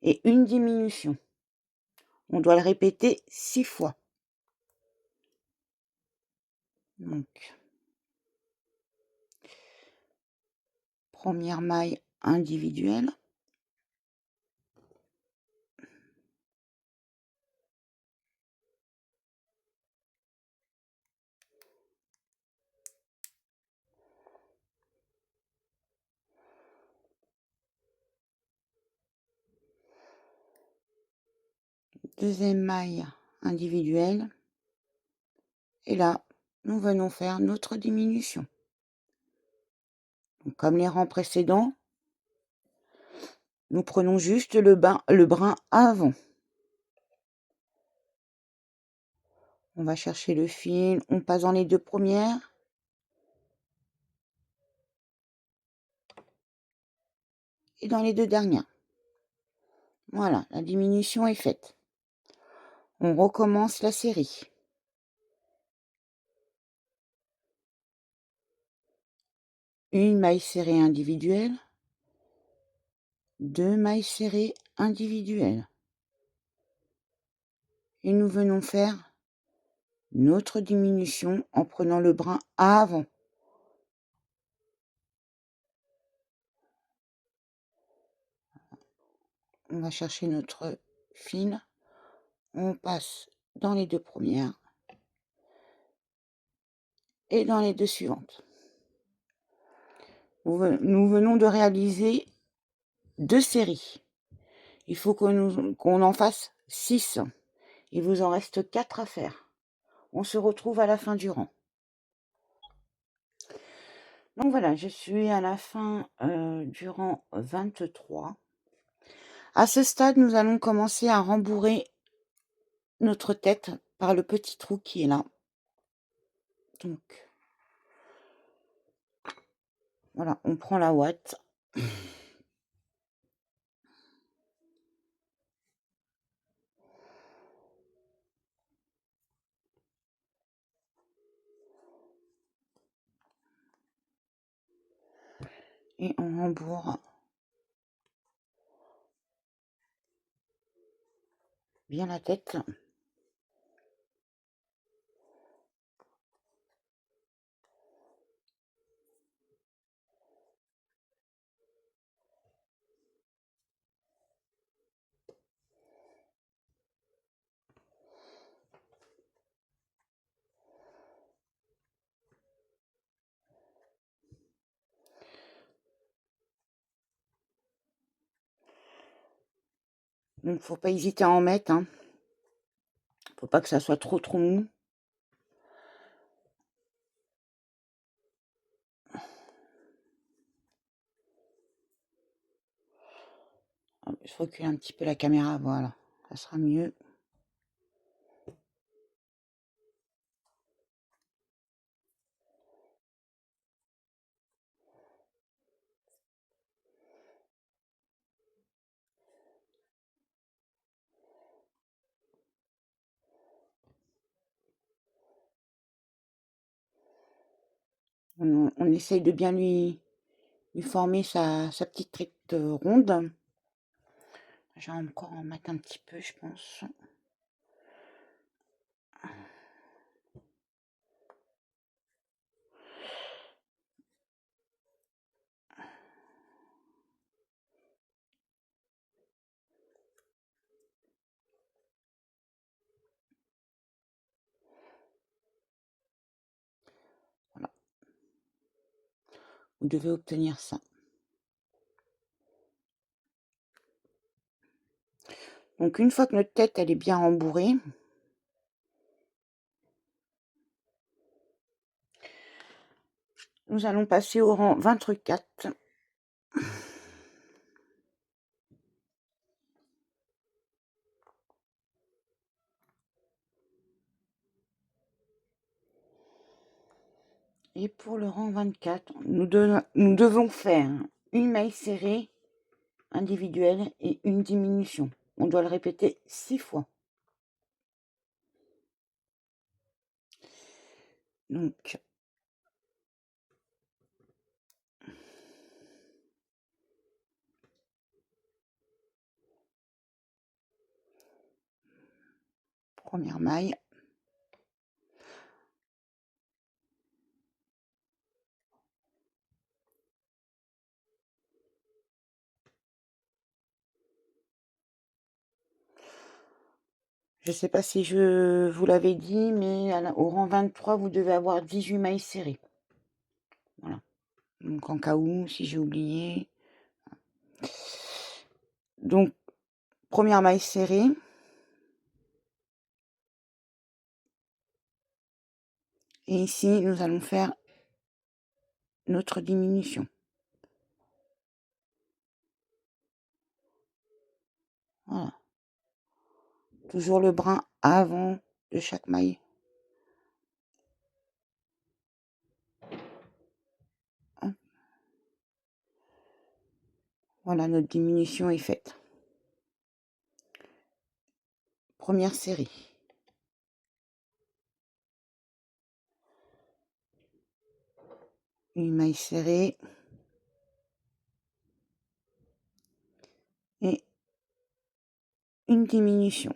S1: et une diminution. On doit le répéter 6 fois. Donc, première maille individuelle. Deuxième maille individuelle. Et là, nous venons faire notre diminution. Donc, comme les rangs précédents, nous prenons juste le brin avant. On va chercher le fil, on passe dans les 2 premières. Et dans les 2 dernières. Voilà, la diminution est faite. On recommence la série. Une maille serrée individuelle. 2 mailles serrées individuelles. Et nous venons faire notre diminution en prenant le brin avant. On va chercher notre fil. On passe dans les 2 premières. Et dans les 2 suivantes. Nous venons de réaliser 2 séries. Il faut qu'on en fasse 6. Il vous en reste 4 à faire. On se retrouve à la fin du rang. Donc voilà, je suis à la fin du rang 23. À ce stade, nous allons commencer à rembourrer notre tête par le petit trou qui est là. Donc, voilà, on prend la ouate. Et on rembourre bien la tête. Donc, faut pas hésiter à en mettre. Hein. Faut pas que ça soit trop mou. Je recule un petit peu la caméra, voilà, ça sera mieux. On essaye de bien lui former sa petite trique ronde. Je vais encore en mettre un petit peu, je pense. Voilà. Vous devez obtenir ça. Donc une fois que notre tête elle est bien rembourrée, nous allons passer au rang 24. Et pour le rang 24, nous devons faire une maille serrée individuelle et une diminution. On doit le répéter 6 fois. Donc, première maille. Je ne sais pas si je vous l'avais dit, mais au rang 23, vous devez avoir 18 mailles serrées. Voilà. Donc, en cas où, si j'ai oublié. Donc, première maille serrée. Et ici, nous allons faire notre diminution. Voilà. Toujours le brin avant de chaque maille. Hop. Voilà, notre diminution est faite. Première série. Une maille serrée. Et une diminution.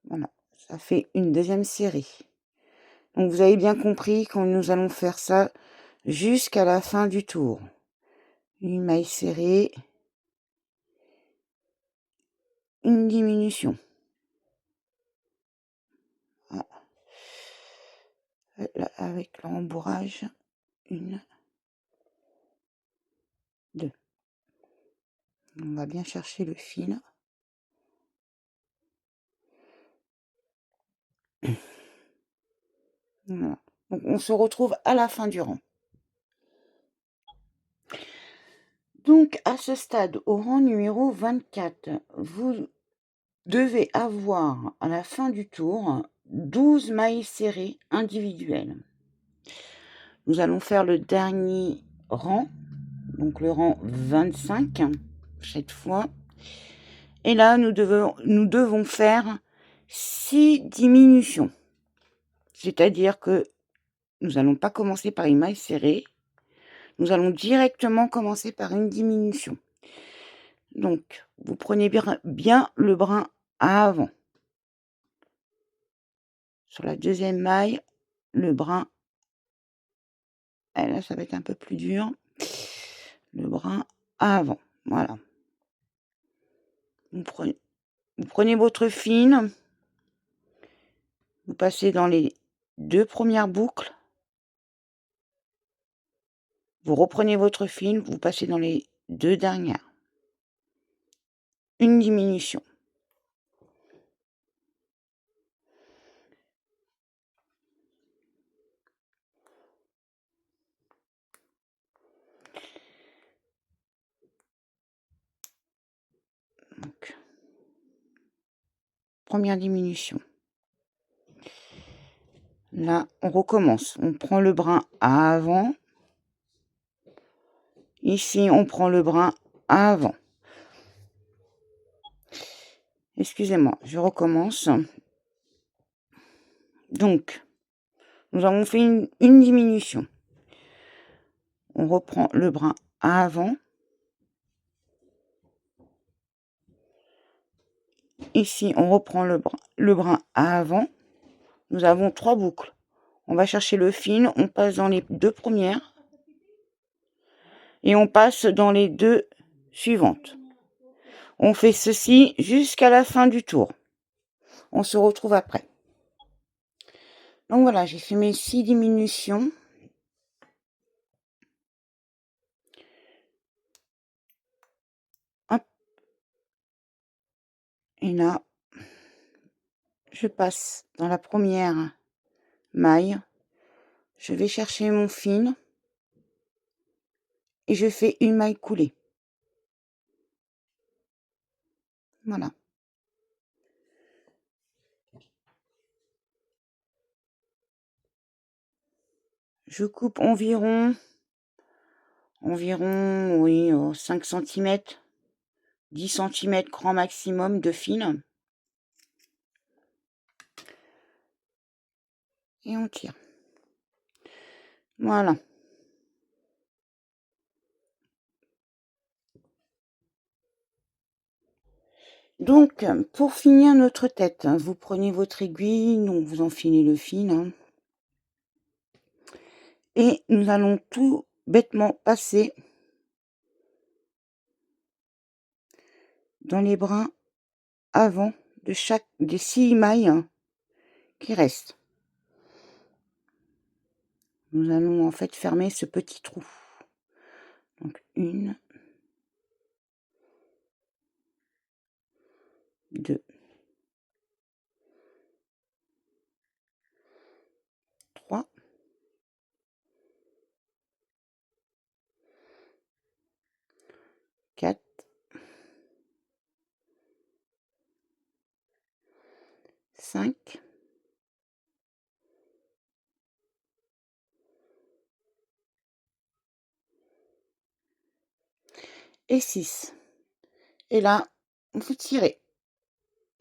S1: Voilà, ça fait une deuxième série. Donc vous avez bien compris quand nous allons faire ça jusqu'à la fin du tour. Une maille serrée, une diminution. Voilà. Là, avec le rembourrage, une, deux. On va bien chercher le fil. Voilà. Donc on se retrouve à la fin du rang. Donc à ce stade, au rang numéro 24, vous devez avoir à la fin du tour 12 mailles serrées individuelles. Nous allons faire le dernier rang, donc le rang 25 cette fois. Et là, nous devons faire 6 diminutions. C'est-à-dire que nous n'allons pas commencer par une maille serrée. Nous allons directement commencer par une diminution. Donc, vous prenez bien le brin avant. Sur la deuxième maille, le brin, là ça va être un peu plus dur, le brin avant. Voilà. Vous prenez votre fil, vous passez dans les 2 premières boucles, vous reprenez votre fil, vous passez dans les 2 dernières. Une diminution. Donc, première diminution. Là, on recommence. On prend le brin avant. Ici, on prend le brin avant. Excusez-moi, je recommence. Donc, nous avons fait une diminution. On reprend le brin avant. Ici, on reprend le brin avant. Nous avons 3 boucles. On va chercher le fil, on passe dans les 2 premières et on passe dans les 2 suivantes. On fait ceci jusqu'à la fin du tour. On se retrouve après. Donc voilà, j'ai fait mes 6 diminutions. Hop. Et là, je passe dans la première maille. Je vais chercher mon fil et je fais une maille coulée. Voilà. Je coupe environ, oui, 5 cm, 10 cm grand maximum de fil. Et on tire. Voilà. Donc, pour finir notre tête, vous prenez votre aiguille, donc vous enfilez le fil, hein, et nous allons tout bêtement passer dans les brins avant de chaque des 6 mailles qui restent. Nous allons en fait fermer ce petit trou. Donc 1, 2, 3, 4, 5, et 6. Et là, vous tirez.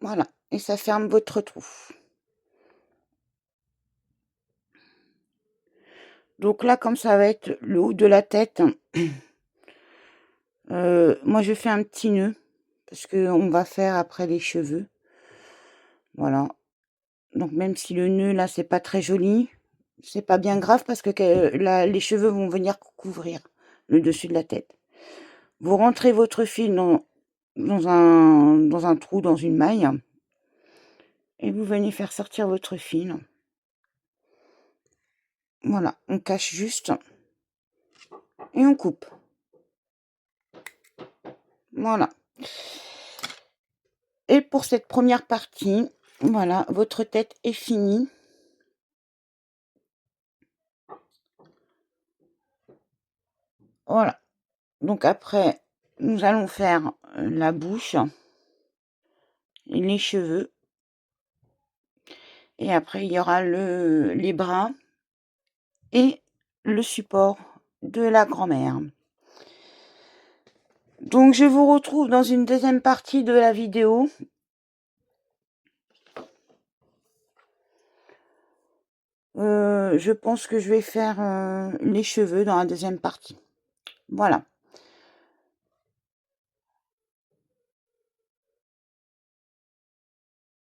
S1: Voilà, et ça ferme votre trou. Donc là, comme ça va être le haut de la tête, moi je fais un petit nœud parce qu'on va faire après les cheveux. Voilà. Donc même si le nœud là c'est pas très joli, c'est pas bien grave parce que là, les cheveux vont venir couvrir le dessus de la tête. Vous rentrez votre fil dans un trou, dans une maille, et vous venez faire sortir votre fil. Voilà, on cache juste et on coupe. Voilà. Et pour cette première partie, voilà, votre tête est finie. Voilà. Donc après, nous allons faire la bouche, les cheveux. Et après, il y aura les bras et le support de la grand-mère. Donc, je vous retrouve dans une deuxième partie de la vidéo. Je pense que je vais faire les cheveux dans la deuxième partie. Voilà.